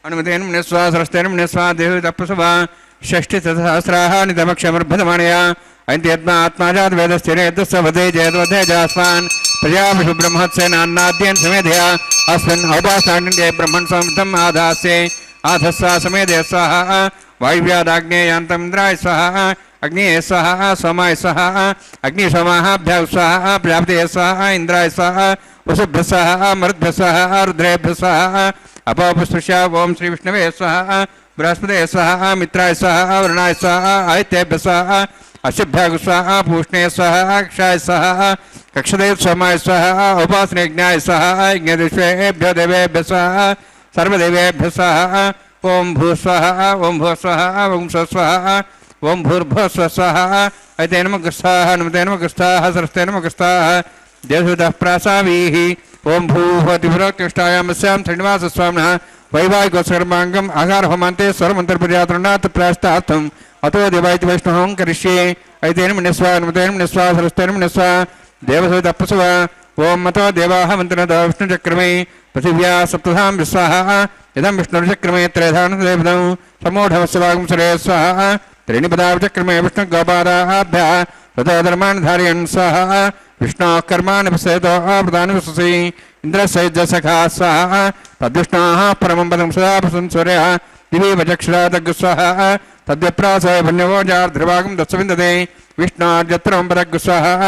अनुमतेन मुनिस्वा सरस्तेन मुनिस्वा देवतप्रसवा षष्टिसहस्राः नितमक्षमर्भदमानया ऐन्त्यत्मा आत्माजात वेदस्थिरे दुस्सवदे जयद्वधे जास्वान् प्रजापशु ब्रह्मत्सेनान्नाद्येन समेधया अस्मिन् औपासनाग्निदे ब्रह्मन् संवृद्धम् आधास्ये आधस्वा समेधे स्वाहा वायुव्यादाग्नेयान्तम् इन्द्राय स्वाहा अग्निये स्वाहा सोमाय स्वाहा अग्निसोमाहाभ्यः स्वाहा प्रजापतये स्वाहा इन्द्राय स्वाहा वसुभ्यः स्वाहा मरुद्भ्यः स्वाहा रुद्रेभ्यः स्वाहा अपोपस्पृश्य ओम श्री विष्णवे स्वाहा बृहस्पते स्वाहा मित्राय स्वाहा वरुणाय स्वाहा आदित्येभ्यः स्वाहा अशुभ्याग स्वाहा पूष्णे स्वाहा अक्षाय स्वाहा कक्षदेव सोमाय स्वाहा उपासनेज्ञाय स्वाहा यज्ञदिष्वेभ्यो देवेभ्यः स्वाहा सर्वदेवेभ्यः स्वाहा ओम भू स्वाहा ओम भू स्वाहा ओम स्व स्वाहा ఓం భూర్భువస్వ స్వాహ ఐతే నమః స్వాహ నమతే నమః స్వాహ సరస్తే నమః స్వాహ దేవసుతః ప్రాసావీః ఓం భూభవతి పురోక్తిష్టాయామస్యాం శ్రీనివాసస్వామినः వైవాహికోత్సర్మాంగం ఆహారహోమాంతే స్వరమంతర్పర్యాతృణాత్ ప్రాస్తార్థం అతో దేవాయితి వైష్ణవం కరిష్యే ఐతేనం నిస్వా నమతేనం నిస్వా సరస్తేనం నిస్వా దేవసుతః ప్రసవ ఓం మతో దేవాః మంత్రనదో విష్ణుచక్రమే పృథివ్యా సప్తధాం విశ్వాః ఇదం విష్ణుర్చక్రమే త్రైధానదేవదం సమూఢమస్య వాగుంసరే స్వాహ త్రీణి పదాచక్రమే విష్ణుగోపాదాభ్య తదోధర్మాన్ ధారయన్ స్వాహ విష్ణోః కర్మాణి పశ్యతో ప్రధాన విశ్వసి ఇంద్రసైజసఖా స్వాహ తద్విష్ణోః పరమం పదం సదా ప్రసన్ సూర్యః దివి వచక్షురాదగ్గు స్వాహ తద్విప్రాసయ పుణ్యవోజార్ధ్రువాగం దత్సవిందతే విష్ణోర్యత్రం పదగ్గు స్వాహ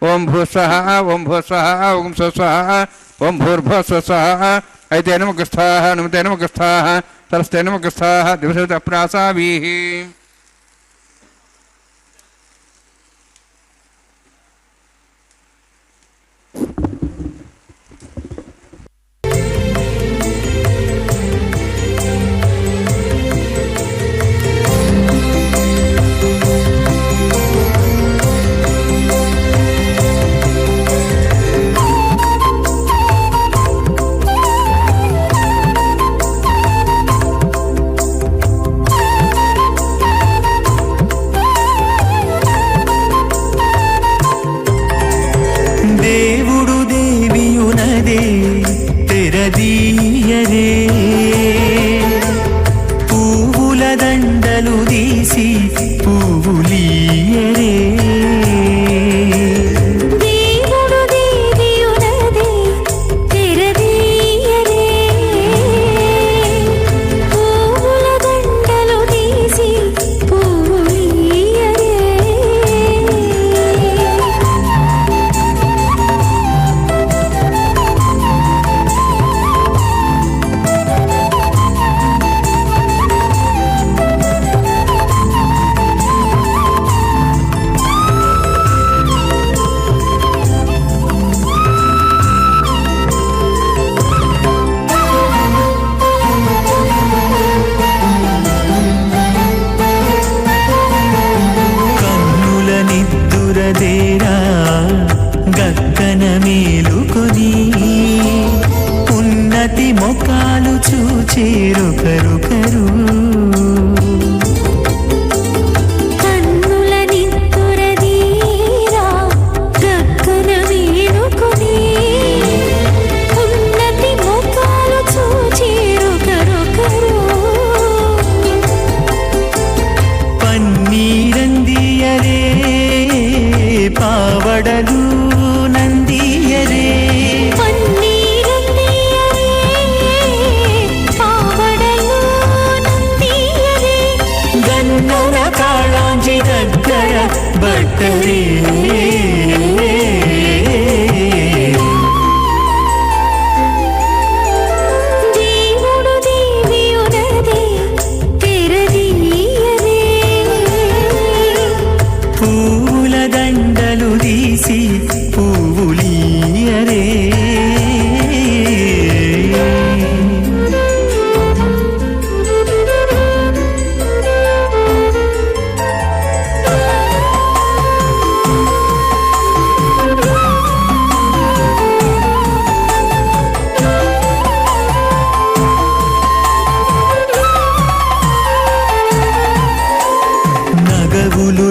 ఓం భూస్వః ఓం భూస్వః ఓం స్వస్వః ఓం భూర్భువస్వ స్వాహ ఐతే నమః స్వాహ నమతే నమః స్వాహ సరస్తే నమః స్వాహ దివసతః ప్రాసావీః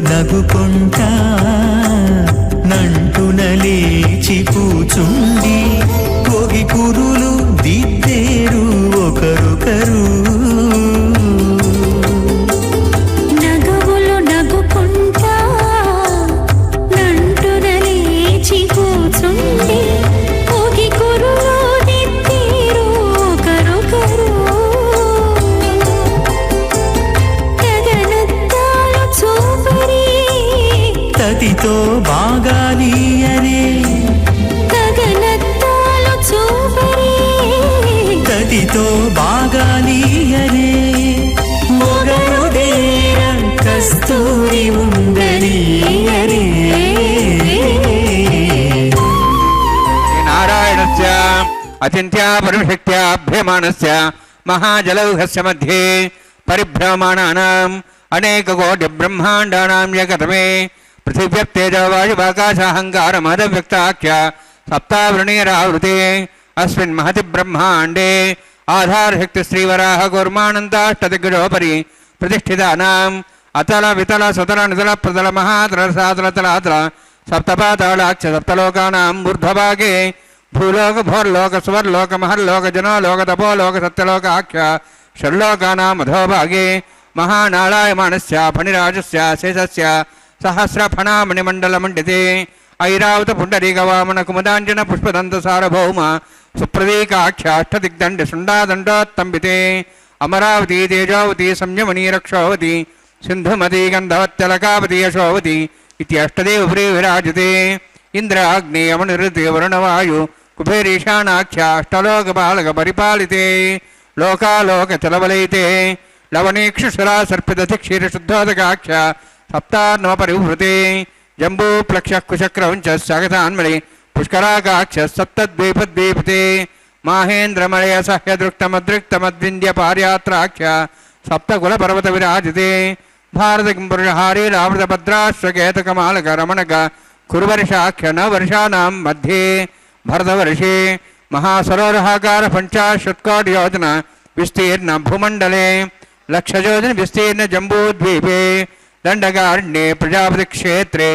నగుకుంటా నంటున లేచి కూచుండి కోగి కురులు దిద్దేరు ఒకరొకరు నగవులు నగుకుంటా నంటున లేచి కూచుండి కోగి కురులు దిద్దేరు ఒకరొకరు గగనత్తాలు చూపరి తతితో బాగాలి అరే గగనత్తాలు చూపరి తతితో బాగాలి అరే మొగరు దేర కస్తూరి ఉండని అరే నారాయణస్య అచింత్యా పరమశక్త్యా భ్యమానస్య మహాజలౌఘస్య మధ్యే పరిభ్రమాణానాం అనేక కోటి బ్రహ్మాండానాం ఏకతమే పృథివ్యప్తేజవాయువాకాశాహంకారమదవ్యక్తాఖ్య సప్తావృణీరావృతే అస్మిన్ మహతి బ్రహ్మాండే ఆధారశక్తి శ్రీవరాహ కూర్మానంతాష్టదిగ్గజోపరి ప్రతిష్ఠితానాం అతల వితల సుతల నితల ప్రతల మహాతల సాతల తలాతల సప్తపాతాళాక్ష సప్తలోకానాం ఊర్ధ్వభాగే భూలోక భోర్లోక సువర్లోక మహర్లోక జనోలోక తపోలోక సత్యలోకాఖ్య షడ్లోకానాం అధోభాగే మహానాళాయమానస్య ఫణిరాజస్య శేషస్య సహస్రఫణామణిమండలమండితే ఐరావత పుండరీకవామన కుముదాంజన పుష్పదంత సార్వభౌమ సుప్రదీకాఖ్యాష్టదిగ్దండ శుండాదండోత్తంబితే అమరావతి తేజావతి సంయమనీ రక్షోవతి సింధుమతి గంధవత్యలకావతి యశోవతి ఇత్యష్టదేవపురీ విరాజతే ఇంద్రాగ్ని యమనిరుతి వరుణవాయు కుబేరీశానాఖ్యాష్టలోకపాలక పరిపాలితే లోకాలోక చలవలైతే లవణీక్షుశలా సర్పిత క్షీరశుద్ధోదకాఖ్య సప్తార్ణవపరివృతే జంబూప్లక్ష కుశక్రవంచ సగతాన్మళి పుష్కరాకాక్ష సప్తద్వీపద్వీపతే మాహేంద్రమలయ సహ్యదృక్తమదృక్తమద్వింద్య పార్యాత్రాఖ్య సప్తకుల పర్వత విరాజితే భారత కింపురుషహారీ రామృత భద్రాశ్వకేతకమాలక రమణక కురువర్షాఖ్య నవర్షానాం మధ్యే భరతవర్షే మహాసరోరహాకార పంచాశత్కోటి యోజన విస్తీర్ణ భూమండలే లక్షయోజన విస్తీర్ణ జంబూద్వీపే దండకారణ్యే ప్రజాపతి క్షేత్రే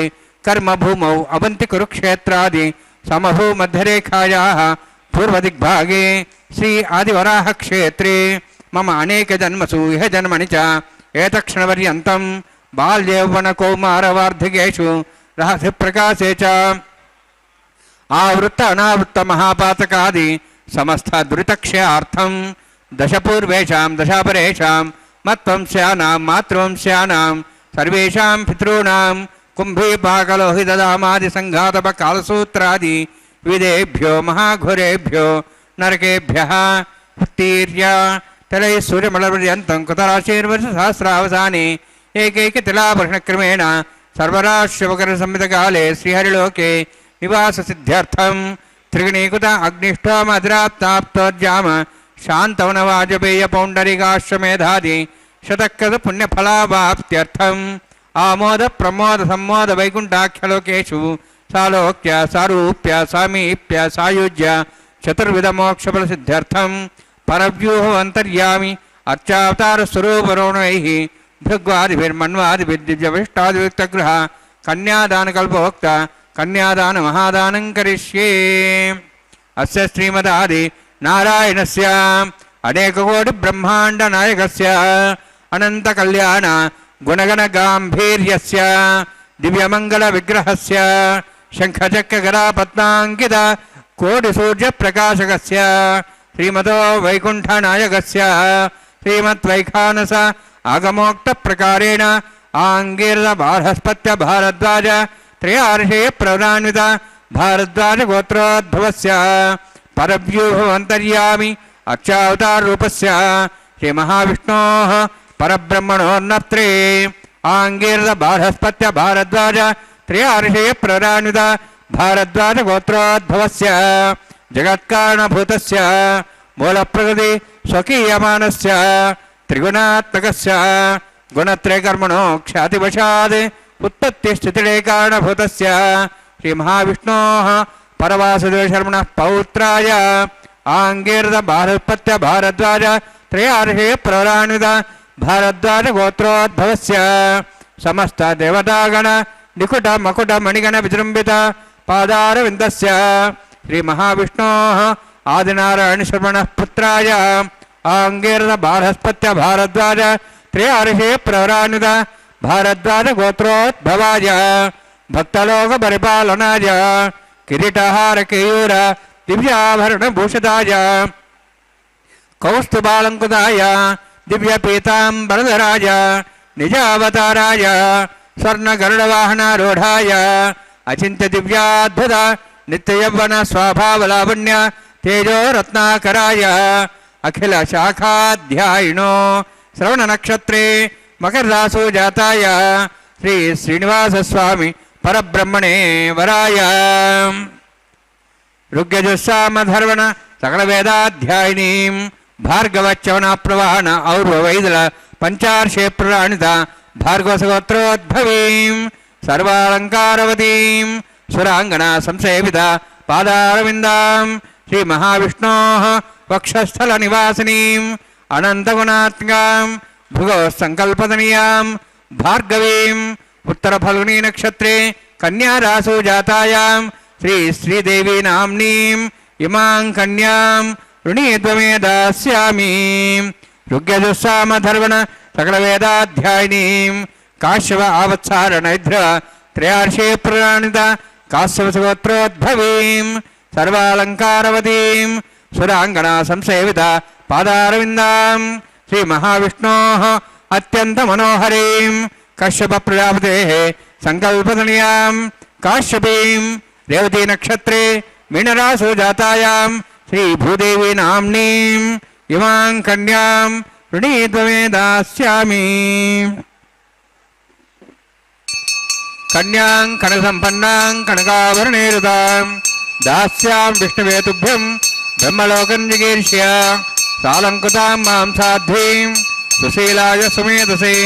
కర్మభూమౌ అవంతి కురుక్షేత్రాది సమభూమధ్యరేఖాయాः పూర్వదిగ్భాగే శ్రీ ఆదివరాహ క్షేత్రే మమ అనేక జన్మసు ఇహ జన్మని చ ఏతక్షణపర్యంతం బాల్యౌవన కౌమారవార్ధకేషు రహస్య ప్రకాశే చ ఆవృత్త అనావృత్త మహాపాతకాది సమస్త దురితక్షయార్థం దశపూర్వేషాం దశాపరేషాం మత్వంశ్యానాం మాతృవంశ్యానాం సర్వేషాం పితॄణాం కుంభీపాకలోహితదామాది సంఘాతప కాలసూత్రాది విదేభ్యో మహాఘోరేభ్యో నరకేభ్యః ఉత్తీర్య తలై సూర్యమలపర్యంతం కృతరాశీర్వర్ష సహస్రావసానే ఏకైక తిలాభరణక్రమేణ సర్వరాశ్వకర సంహితకాలే శ్రీహరిలోకే నివాస సిద్ధ్యర్థం త్రిగణీకృత అగ్నిష్టామద్రాప్తాప్తోద్యామ శాంతవన వాజపేయ పౌండరికాశ్వమేధాది శతకృత పుణ్యఫలావాప్త్యర్థం ఆమోద ప్రమోద సమ్మోద వైకుంఠాఖ్యలోకేషు సాలోక్య సారూప్య సామీప్య సాయుజ్య చతుర్విధ మోక్షఫల సిద్ధ్యర్థం పరవ్యూహమంతర్యామి అర్చావతార స్వరూపరోణైః భృగ్వాదిభిర్మన్వాదిభిర్దివ్యవిష్టాదివిక్తగృహ కన్యాదానకల్పోక్త కన్యాదాన మహాదానం కరిష్యే. అస్య శ్రీమదాది నారాయణస్య అనేకకోటి బ్రహ్మాండ నాయకస్య అనంత కళ్యాణ గుణగణ గాంభీర్యస్య దివ్యమంగళ విగ్రహస్య శంఖచక్ర గదా పద్మాంకిత కోటి సూర్య ప్రకాశకస్య శ్రీమతో వైకుంఠ నాయకస్య శ్రీమద్వైఖానస ఆగమోక్త ప్రకారేణ ఆంగీరద బార్హస్పత్య భారద్వాజ త్రయార్షే ప్రవరాన్విత భారద్వాజ గోత్రోద్భవస్య పరవ్యూహమంతర్యామి అర్చావతార రూపస్య శ్రీ మహావిష్ణోః పరబ్రహ్మణోర్నత్రే ఆంగీరద బార్హస్పత్య భారద్వాజ త్రయార్షే ప్రవరాన్విత భారద్వాజ గోత్రోద్భవస్య జగత్కారణభూతస్య మూలప్రకృతి స్వకీయమానస్య త్రిగుణాత్మకస్య గుణత్రయకర్మణో ఖ్యాతివశాద్ ఉత్పత్తిస్థితిడే కారణభూతస్య శ్రీ మహావిష్ణోః పరవాసుదేవశర్మణః పౌత్రాయ ఆంగీరద బార్హస్పత్య భారద్వాజ త్రయార్షే ప్రవరాన్విత భారద్వాజ గోత్రోద్భవస్య సమస్త దేవతాగణ నికుట మకుట మణిగణ విజృంభిత పాదారవిందస్య శ్రీ మహావిష్ణోః ఆదినారాయణ శర్మణః పుత్రాయ ఆంగీరద బార్హస్పత్య భారద్వాజ త్రయార్షే ప్రవరాన్విత భారద్వాజ గోత్రోద్భవాయ భక్తలోక పరిపాలనాయ కిరీటహార కేయూర దివ్యాభరణ భూషితాయ కౌస్తుభాలంకుతాయ దివ్య పీతాంబరధరాయ నిజావతారాయ స్వర్ణ గరుడవాహనారూఢాయ అచింత్య దివ్యాద్భుత నిత్యయవ్వన స్వభావలావణ్య తేజో రత్నాకరాయ అఖిల శాఖాధ్యాయినో శ్రవణ నక్షత్రే మకరరాసో జాతాయ శ్రీ శ్రీనివాస స్వామి పరబ్రహ్మణే వరాయ ఋగ్యజుస్సామధర్వణ సకల వేదాధ్యాయినీం భార్గవచ్చవన ప్రవాహణ ఔర్వవైదల పంచార్షే ప్రణిత భార్గవసగోత్రోద్భవీం సర్వాలంకారవతీం సురాంగనా సంసేవిత పాదారవిందాం శ్రీ మహావిష్ణోః వక్షస్థల నివాసినీం అనంతగుణాత్మకాం భృగో సంకల్పదనీయాం భార్గవీం ఉత్తర ఫల్గుణీ నక్షత్రే కన్యా రాసో జాతాయాం శ్రీ శ్రీదేవి నామ్నీం ఇమాం కన్యాం ऋणीत्वमे दास्यामि ऋग्यजुस्सामधर्वण सकलवेदाध्यायिनीं काश्यप आवत्सारणैध्र त्रयार्षे प्रणानित काश्यपसगोत्रोद्भवीं सर्वालङ्कारवतीं सुराङ्गना संसेवित पादारविन्दां श्रीमहाविष्णोः अत्यन्तमनोहरीं कश्यपप्रजापतेः सङ्कल्पधनीयां काश्यपीं रेवतीनक्षत्रे मीनरासो जातायां श्री भूदेवी नाम्नीं इमां कन्यां ऋणीत्वमे दास्यामि कन्यां कनकसम्पन्नां कनकाभरणैरुतां दास्यां विष्णवे तुभ्यं ब्रह्मलोकं जिगीर्ष्य सालङ्कृतां मां साध्वीं सुशीलाय सुमेधसे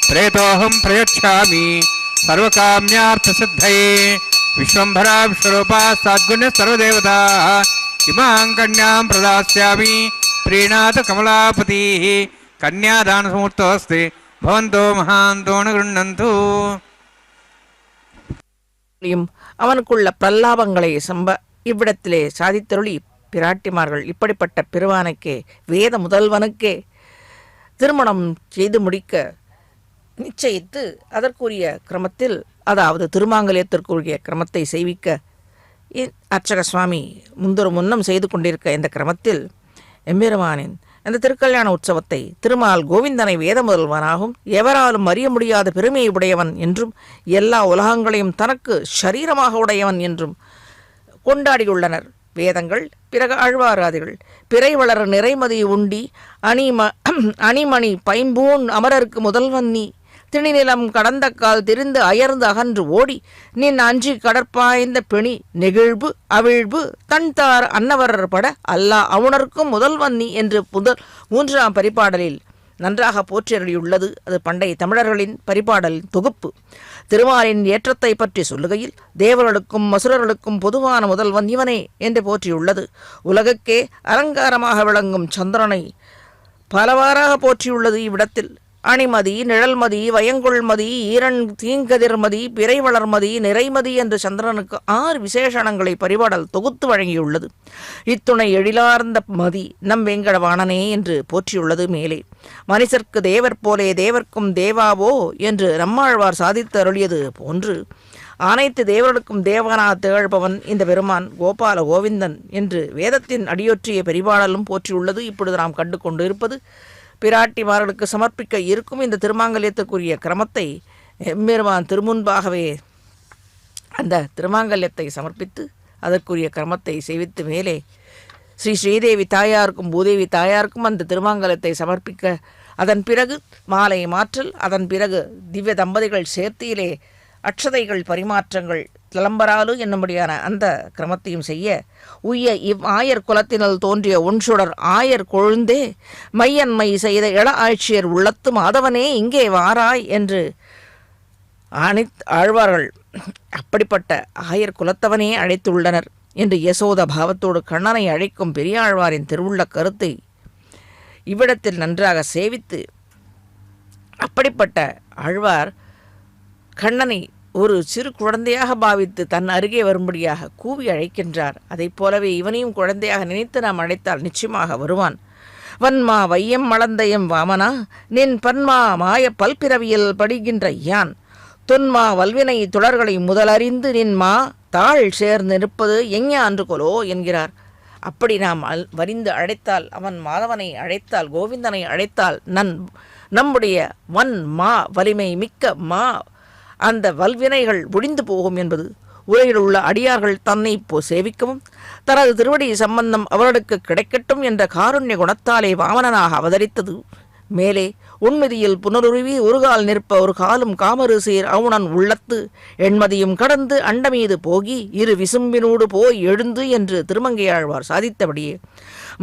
प्रेतोऽहं प्रयच्छामि सर्वकाम्यार्थसिद्धये विश्वम्भरा विश्वरूपा सद्गुण्य सर्वदेवताः इमां कन्यां प्रदास्यामि प्रीणात कमलापतिः कन्यादानसमुहूर्तोऽस्ति भवन्तो महान्तो न गृह्णन्तु அவனுக்குள்ள பிரல்லாபங்களை இவ்விடத்திலே சாதித்தருளி பிராட்டிமார்கள் இப்படிப்பட்ட பெருவானுக்கே வேத முதல்வனுக்கே திருமணம் செய்து முடிக்க நிச்சயித்து அதற்குரிய கிரமத்தில், அதாவது திருமாங்கல்யத்திற்குரிய கிரமத்தை செய்விக்க அர்ச்சக சுவாமி முன்னம் செய்து கொண்டிருக்க இந்த கிரமத்தில் எம்பெருமானின் இந்த திருக்கல்யாண உற்சவத்தை திருமால் கோவிந்தனை வேத முதல்வனாகவும் எவராலும் அறிய முடியாத பெருமையை உடையவன் என்றும் எல்லா உலகங்களையும் தனக்கு ஷரீரமாக உடையவன் என்றும் கொண்டாடியுள்ளனர் வேதங்கள். பிறகு ஆழ்வாராதிகள் பிறை வளர நிறைமதி உண்டி அணிமணி பைம்பூன் அமரருக்கு முதல்வன் நீ திணிநிலம் கடந்த கால் திரிந்து அயர்ந்து அகன்று ஓடி நின் அஞ்சி கடற்பாய்ந்த பிணி நெகிழ்வு அவிழ்வு தன்தார் அன்னவர் பட அல்லா அவுணர்க்கும் முதல்வன் நீ என்று மூன்றாம் பரிபாடலில் நன்றாக போற்றியருளியுள்ளது. அது பண்டைய தமிழர்களின் பரிபாடலின் தொகுப்பு. திருமாலின் ஏற்றத்தை பற்றி சொல்லுகையில் தேவர்களுக்கும் அசுரர்களுக்கும் பொதுவான முதல்வன் இவனே என்று போற்றியுள்ளது. உலகுக்கே அலங்காரமாக விளங்கும் சந்திரனை பலவாறாக போற்றியுள்ளது. இவ்விடத்தில் அணிமதி, நிழல்மதி, வயங்கொள்மதி, ஈரன் தீங்கதிர்மதி, பிறை வளர்மதி, நிறைமதி என்று சந்திரனுக்கு 6 விசேஷணங்களை பரிபாடல் தொகுத்து வழங்கியுள்ளது. இத்துணை எழிலார்ந்த மதி நம் வெங்கடவாணனே என்று போற்றியுள்ளது. மேலே மனிதர்க்கு தேவர் போலே தேவர்க்கும் தேவாவோ என்று நம்மாழ்வார் சாதித்து அருளியது போன்று அனைத்து தேவர்களுக்கும் தேவனா திகழ்பவன் இந்த பெருமான் கோபால கோவிந்தன் என்று வேதத்தின் அடியொற்றிய பெரிபாடலும் போற்றியுள்ளது. இப்பொழுது நாம் கண்டு கொண்டு இருப்பது பிராட்டிமார்களுக்கு சமர்ப்பிக்க இருக்கும் இந்த திருமாங்கல்யத்துக்குரிய கிரமத்தை எம்பெருமான் திருமுன்பாகவே அந்த திருமாங்கல்யத்தை சமர்ப்பித்து அதற்குரிய கிரமத்தை செய்வித்து மேலே ஸ்ரீதேவி தாயாருக்கும் பூதேவி தாயாருக்கும் அந்த திருமாங்கல்யத்தை சமர்ப்பிக்க, அதன் பிறகு மாலை மாற்றல், அதன் பிறகு திவ்ய தம்பதிகள் சேர்த்தியிலே அக்ஷதைகள் பரிமாற்றங்கள் திளம்பராலு என்னும்படியான அந்த கிரமத்தையும் செய்ய உய்ய ஆயர் குலத்தினல் தோன்றிய ஒன்சுடர் ஆயர் கொழுந்தே மையன்மை செய்த இள ஆட்சியர் உள்ளத்து மாதவனே இங்கே வாராய் என்று ஆழ்வார்கள் அப்படிப்பட்ட ஆயர் குலத்தவனே அழைத்துள்ளனர் என்று யசோத பாவத்தோடு கண்ணனை அழைக்கும் பெரியாழ்வாரின் திருவுள்ள கருத்தை இவ்விடத்தில் நன்றாக சேவித்து, அப்படிப்பட்ட ஆழ்வார் கண்ணனை ஒரு சிறு குழந்தையாக பாவித்து தன் அருகே வரும்படியாக கூவி அழைக்கின்றார். அதை போலவே இவனையும் குழந்தையாக நினைத்து நாம் அழைத்தால் நிச்சயமாக வருவான். வன்மா வையம் மலந்தயம் வாமனா நின் பன்மா மாய பல்பிறவியல் படுகின்ற யான் தொன்மா வல்வினை தொடர்களை முதலறிந்து நின்மா தாழ் சேர்ந்து நிற்பது எஞ்ஞான்று கொலோ என்கிறார். அப்படி நாம் வரிந்து அழைத்தால், அவன் மாதவனை அழைத்தால், கோவிந்தனை அழைத்தால் நம்முடைய மா வலிமை மிக்க அந்த வல்வினைகள் ஒழிந்து போகும் என்பது உலகில் உள்ள அடியார்கள் தன்னை சேவிக்கவும் தனது திருவடி சம்பந்தம் அவர்களுக்கு கிடைக்கட்டும் என்ற காருண்ய குணத்தாலே வாமனனாக அவதரித்தது. மேலே உண்மதியில் புனருருவி ஒருகால் நிற்ப ஒரு காலும் காமரு சீர் அவுணன் உள்ளத்து எண்மதியும் கடந்து அண்டமீது போகி இரு விசும்பினூடு போய் எழுந்து என்று திருமங்கையாழ்வார் சாதித்தபடியே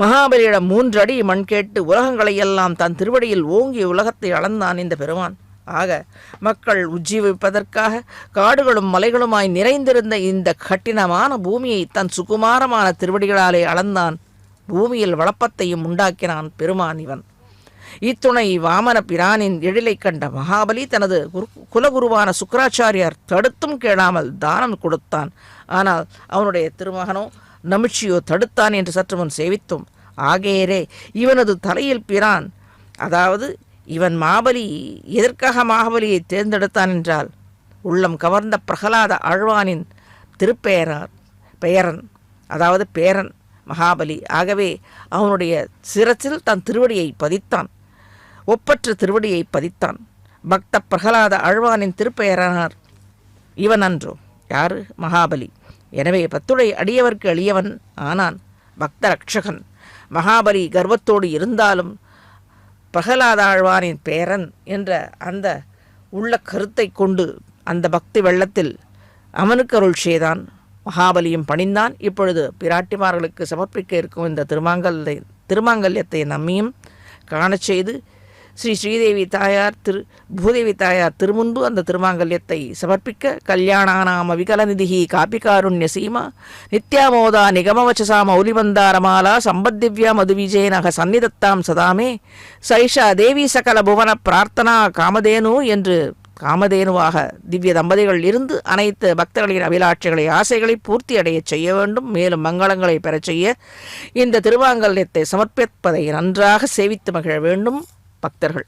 மகாபலியிடம் 3 அடி மண் கேட்டு உலகங்களையெல்லாம் தன் திருவடியில் ஓங்கி உலகத்தை அளந்தான் இந்த பெருமான். ஆக மக்கள் உஜ்ஜீவிப்பதற்காக காடுகளும் மலைகளுமாய் நிறைந்திருந்த இந்த கட்டினமான பூமியை தன் சுகுமாரமான திருவடிகளாலே அளந்தான். பூமியில் வளப்பத்தையும் உண்டாக்கினான் பெருமான் இவன். இத்துணை வாமன பிரானின் எழிலை கண்ட மகாபலி தனது குலகுருவான சுக்கராச்சாரியார் தடுத்தும் கேளாமல் தானம் கொடுத்தான். ஆனால் அவனுடைய திருமகனோ நமிழ்ச்சியோ தடுத்தான் என்று சற்று முன் சேவித்தோம். ஆகேரே இவனது தலையில் பிரான், அதாவது இவன் மாபலி எதற்காக மகாபலியை தேர்ந்தெடுத்தான் என்றால் உள்ளம் கவர்ந்த பிரகலாத ஆழ்வானின் பெயரன், அதாவது பேரன் மகாபலி. ஆகவே அவனுடைய சிரசில் தன் திருவடியை பதித்தான், ஒப்பற்ற திருவடியை பதித்தான். பக்த பிரகலாத ஆழ்வானின் திருப்பெயரானார் இவன் அன்றோ யாரு? மகாபலி. எனவே பத்துடை அடியவர்க்கு எளியவன் ஆனான், பக்த ரக்ஷகன். மகாபலி கர்வத்தோடு இருந்தாலும் பிரகலாத ஆழ்வானின் பேரன் என்ற அந்த உள்ள கருத்தை கொண்டு அந்த பக்தி வெள்ளத்தில் அவனுக்கு அருள் செய்தான். மகாபலியும் பணிந்தான். இப்பொழுது பிராட்டிமார்களுக்கு சமர்ப்பிக்க இருக்கும் இந்த திருமாங்கல்யத்தை நம்மையும் காணச் செய்து ஸ்ரீதேவி தாயார் பூதேவி தாயார் திருமுன்பு அந்த திருமாங்கல்யத்தை சமர்ப்பிக்க கல்யாணானாம விகலநிதிஹி காபிகாருண்ய சீமா நித்யாமோதா நிகமவச்சசா மௌலிபந்தாரமாலா சம்பத்திவ்யா மதுவிஜயனக சந்நிதத்தாம் சதாமே சைஷா தேவி சகல புவன பிரார்த்தனா காமதேனு என்று காமதேனுவாக திவ்ய தம்பதிகள் இருந்து அனைத்து பக்தர்களின் அபிலாட்சிகளை ஆசைகளை பூர்த்தி அடைய செய்ய வேண்டும். மேலும் மங்களங்களை பெறச் செய்ய இந்த திருமாங்கல்யத்தை சமர்ப்பிப்பதை நன்றாக சேவித்து மகிழ வேண்டும் பக்தர்கள்.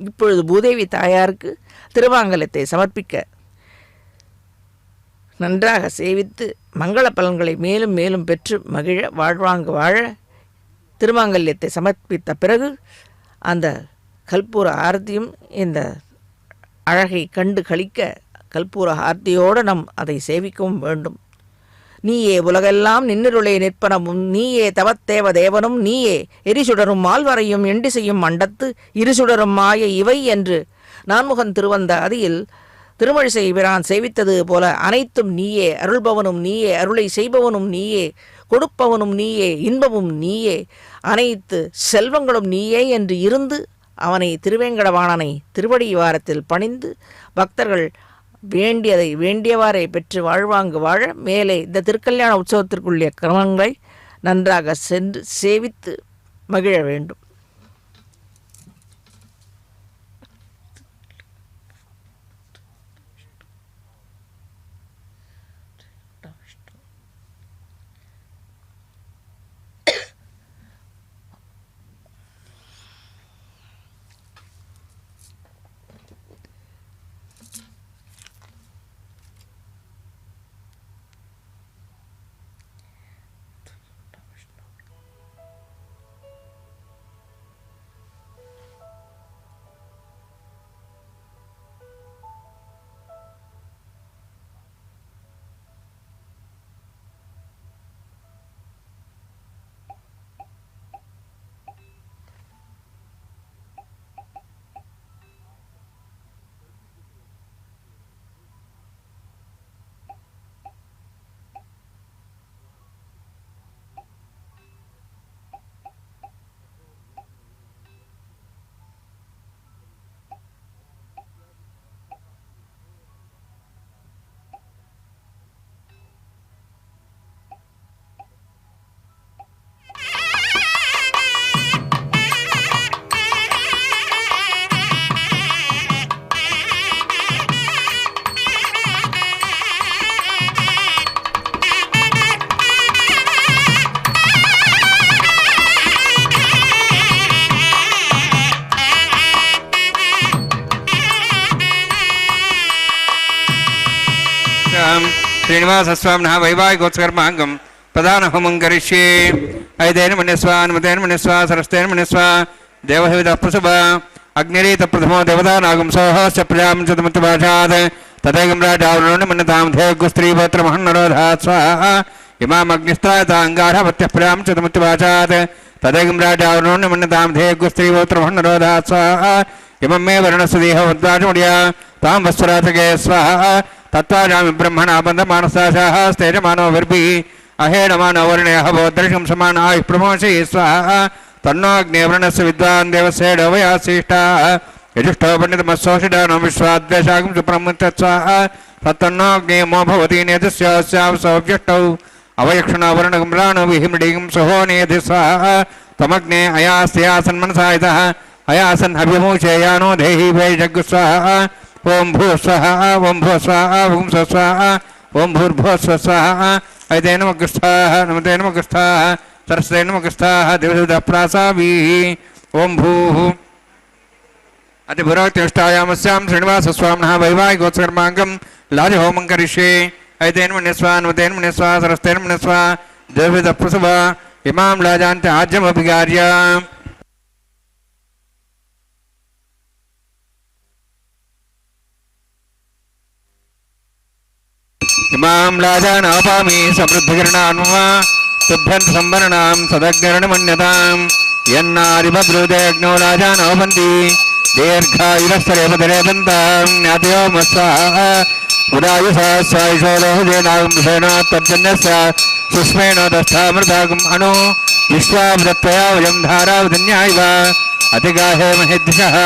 இப்பொழுது பூதேவி தாயாருக்கு திருமாங்கல்யத்தை சமர்ப்பிக்க நன்றாக சேவித்து மங்கள பலன்களை மேலும் மேலும் பெற்று மகிழ வாழ்வாங்கு வாழ திருமாங்கல்யத்தை சமர்ப்பித்த பிறகு அந்த கற்பூர ஆரத்தியும் இந்த அழகை கண்டு களிக்க கற்பூர ஆர்த்தியோடு நம் அதை சேவிக்கவும் வேண்டும். நீயே உலகெல்லாம் நின்னிருளே நிற்பனமும் நீயே தவத்தேவ தேவனும் நீயே எரிசுடரும் மால்வரையும் எண்டிசையும் மண்டத்து இருசுடரும் மாய இவை என்று நான்முகன் திருவந்த அதில் திருமழிசை பிரான் சேவித்தது போல அனைத்தும் நீயே, அருள்பவனும் நீயே, அருளை செய்பவனும் நீயே, கொடுப்பவனும் நீயே, இன்பமும் நீயே, அனைத்து செல்வங்களும் நீயே என்று இருந்து அவனை திருவேங்கடவாணனை திருவடி வாரத்தில் பணிந்து பக்தர்கள் வேண்டியதை வேண்டியவாறே பெற்று வாழ்வாங்கு வாழ மேலே இந்த திருக்கல்யாண உற்சவத்திற்குள்ள கிரமங்களை நன்றாக சென்று சேவித்து மகிழ வேண்டும். श्रीनिवासस्वामिनः वैवाहिकोत्सकर्माङ्गं प्रधानहोमं करिष्ये ऐतेन मन्यस्व अनुमतेन मन्यस्व सरस्तेन मन्यस्व देवहितः प्रसव अग्निरीतप्रथमो देवतानागं सोहश्च प्रजां च तमत्तभाषात् तथैकं राजावरुणो मन्यतां धेयगुस्त्रीपत्रमहन्नरोधात् स्वाहा इमाम् अग्निस्त्रायताङ्गारभत्यः प्रजां च तमत्तभाषात् तथैकं राजावरुणो मन्यतां धेयगुस्त्रीपत्रमहन्नरोधात् स्वाहा इमं मे वर्णस्य देहवद्वाचमुड्या तां वस्वरातके स्वाहा तत्त्वाजामि ब्रह्मणा बन्धमानसाशाः स्तेजमानो विर्भिः अहेणमानवर्णयः भवद्दर्शं समान आयुः प्रमोषे स्वाहा तन्नोऽग्निवर्णस्य विद्वान् देवसेडोवयासीष्टाः यजुष्टो पण्डितमस्सोषिडानो विश्वाद्वेषागं सुप्रमुच्य स्वाहा तत्तन्नोऽग्निमो भवति नेतस्यास्यां सौव्यष्टौ अवयक्षणावर्णगम्राणो विहिमृडिगं सहोनेधि स्वाहा तमग्ने अयास्यासन्मनसायतः अयासन् अभिमोचयानो देहि वैजग् स्वाहा ओं भूः स्वाहा ओं भूः स्वाहा ओं स्वाहा ओं भूर्भुवः स्वाहा ऐते नमः स्वाहा नमते नमः स्वाहा सरस्वते नमः स्वाहा देवदप्रासाभिः ओं भूः अतिपुरोक्तिष्ठायामस्यां श्रीनिवासस्वामिनः वैवाहिकोत्सकर्माङ्गं लाजहोमं करिष्ये ऐते नमः स्वाहा नमते नमः स्वाहा सरस्वते नमः स्वाहा देवदप्रसवा इमां लाजान्त आज्यमभिगार्य इमां लाजानापामि समृद्धिकरणान्ममा तुभ्यन्त संवरणां सदग्निर्णमन्यतां यन्नारिभद्रुदेग्नो लाजानोपन्ति दीर्घायुरस्तरेपदरेपन्तां ज्ञातयो मत्स्वाहा उदायुषा स्वायुषोलोहजेनागं तर्जन्यस्य सुष्मेण दष्टामृतागम् अणु विश्वामृतया वयं धारावधन्यायव अतिगाहे महेद्दिशः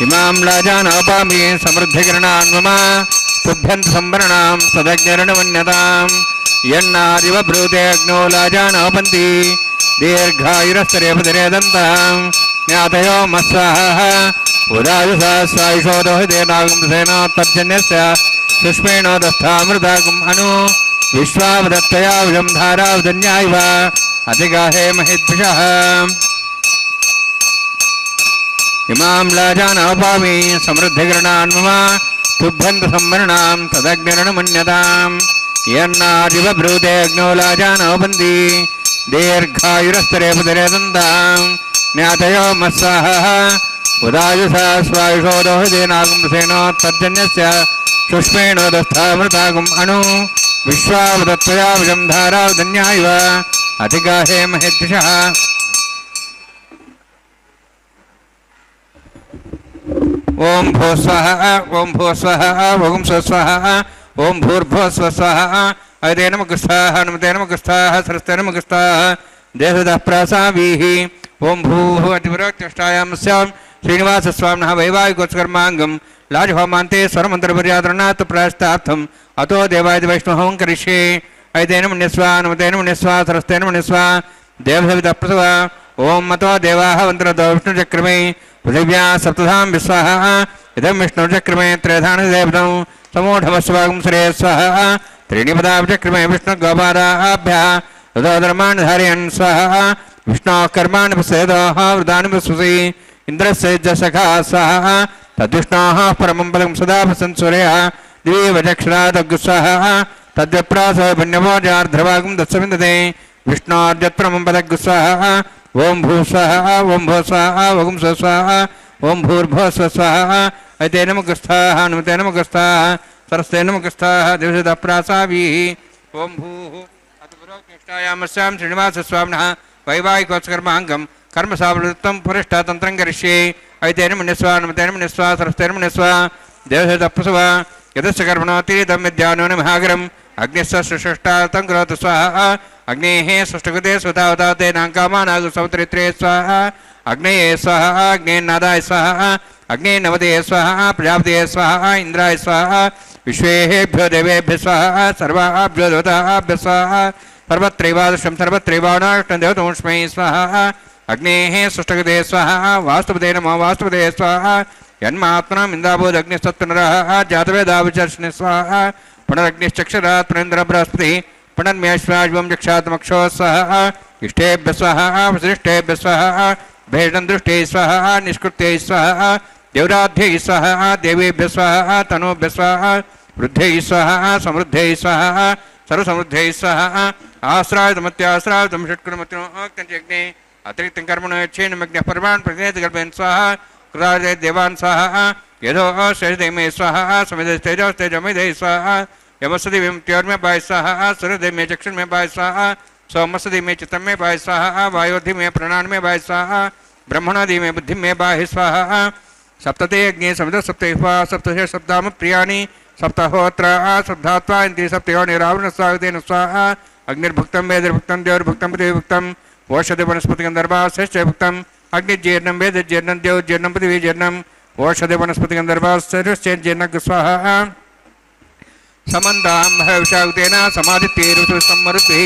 इमां लाजानापामि समृद्धिकरणान्ममा तुभ्यन्त संवरणां सदग्निर्णमन्यतां यन्नादिव ब्रूतेऽग्नो लाजानोपन्ति दीर्घायुरस्तरेपदरेदन्तां ज्ञातयो मत्स्वाहा उदायुषा स्वायुषोदोहितेनागं तर्जन्यस्य सुष्मेण दष्टामृतागम् अणु विश्वावदत्तया वयं धारावधन्यायव अतिगाहे महेद्भिषः इमां लाजानोपामि समृद्धिकरणान्ममा तुभ्यन्त संवरणां तदग्निर्णमन्यतां यन्नादिव ब्रूतेऽग्नो लाजानोपन्ति दीर्घायुरस्तरेपदरेदन्तां ज्ञातयो मत्स्वाहा उदायुषा स्वायुषोदोहितेनागं सुष्मेण दष्टामृतागम् अणु विश्वावदत्तया वयं धारावधन्यायव अतिगाहे महेद्दिशः ओं भूः स्वाहा ओं भूः स्वाहा ओं स्वस्वाहा ओं भूर्भुवः स्वस्वाहा ऐते नमः स्वाहा नमते नमः स्वाहा सरस्वते नमः स्वाहा देवदः प्रासाभिः ओं भूः अतिपुरोक्तिष्ठायामस्यां श्रीनिवासस्वामिनः वैवाहिकोत्सकर्माङ्गं लाजहोमान्ते स्वरमन्त्रपर्यादरणात् प्रायश्चित्तार्थम् अतो देवाय वैष्णवं करिष्ये ऐते नमः स्वाहा नमते नमः स्वाहा सरस्वते नमः स्वाहा देवसवितः प्रसवा ओं मतो देवाः वन्द्रतो विष्णुचक्रमे पृथिव्या सप्तधां विस्वाहा इदं विष्णुचक्रमे त्रयधानदेवतं समूढमस्वागं श्रेय स्वाहा त्रीणि पदाचक्रमे विष्णुगोपादाभ्यः रुदोधर्माणि धारयन् स्वाहा विष्णोः कर्माणि पश्येदोः वृदानि पश्यसि इन्द्रस्य सखा स्वाहा तद्विष्णोः परमं पदं सदा पश्यन् सूर्यः दिवीवचक्षरादग्गुस्वाहा तद्विप्रासो पुण्यमोजार्ध्रभागं दत्सविन्दते विष्णोर्यत्परमं पदग्गुस्वाहा ओं भूः स्वाहा ओं भूः स्वाहा ओं स्वस्वाहा ओं भूर्भुवः स्वस्वाहा ऐते नमः स्वाहा नमते नमः स्वाहा सरस्वते नमः स्वाहा देवदः प्रासाभिः ओं भूः अतिपुरोक्तिष्ठायामस्यां श्रीनिवासस्वामिनः वैवाहिकोत्सकर्माङ्गं कर्मसावृत्तं पुरिष्ठातन्त्रं करिष्ये ऐते नमः स्वाहा नमते नमः स्वाहा सरस्वते नमः स्वाहा देवदः प्रसवा यदस्य कर्मणोऽतीतं विद्यानो महागरम् अग्निस्य सुषष्टातं करोतु स्वाहा अग्नेः सुष्टुकृते स्वतावताते नाङ्कामानागु सौत्रित्रे स्वाहा अग्नये स्वाहा अग्नेन्नादाय स्वाहा अग्ने नवदे स्वाहा प्रजापते स्वाहा इंद्राय स्वाहा विश्वेभ्यो देवेभ्य स्वाहा सर्वाभ्यो देवताभ्य स्वाहा सर्वत्रैवादृशं सर्वत्रैवाणाष्टं देवतोष्मै स्वाहा अग्नेः सुष्टुकृते स्वाहा वास्तुपते नमो वास्तुपते स्वाहा यन्मात्मनम् इन्दाभूदग्निस्तत्पुनरः जातवेदाविचर्षणे स्वाहा पुनरग्निश्चक्षरात् पुनरेन्द्र बृहस्पतिः पुनर्मेश्वाज्वं जक्षात्मक्षो स्वाहा इष्टेभ्य स्वाहा वसिष्ठेभ्य स्वाहा भेषं दृष्टे स्वाहा निष्कृत्यै स्वाहा देवराध्यै स्वाहा देवेभ्य स्वाहा तनूभ्य स्वाहा वृद्ध्यै स्वाहा समृद्ध्यै स्वाहा सर्वसमृद्ध्यै स्वाहा आश्रायतमत्याश्रायतं षट्कुणमत्योक्तञ्चग्ने अतिरिक्तं कर्मणो यच्छेन्मग्नः परमान् प्रतिनेतकल्पयन् स्वाहा कृतादे देवान् स्वाहा यदो शेषदेमे स्वाहा समिधैस्तेजोस्तेजमिधै स्वाहा यमस्ति त्योर्मे पाय स्वाहा सूर्यदे में चक्षुर में पाय स्वाहा सोमस्ति में चित्तम में पाय स्वाहा वायोधि में प्राणान में पाय स्वाहा ब्रह्मणादि में बुद्धि में पाय स्वाहा सप्तते अग्नि समिध सप्तवा सप्तशे सप्ताम प्रियाणि सप्तहोत्र सप्तात्वा इंद्रिय सप्तयो निरावरण स्वागतेन स्वाहा अग्निर्भुक्तं वेदिर्भुक्तं देवैर्भुक्तं पृथिवीभुक्तं ओषधि वनस्पतिगन्धर्वाश्चैर्भुक्तं अग्निजीर्णं वेदजीर्णं देवजीर्णं पृथिवीजीर्णं ओषधि वनस्पतिगन्धर्वाश्चैर्जीर्णं स्वाहा समन्दां भविषागतेन समादित्यैरुसंमरुद्भिः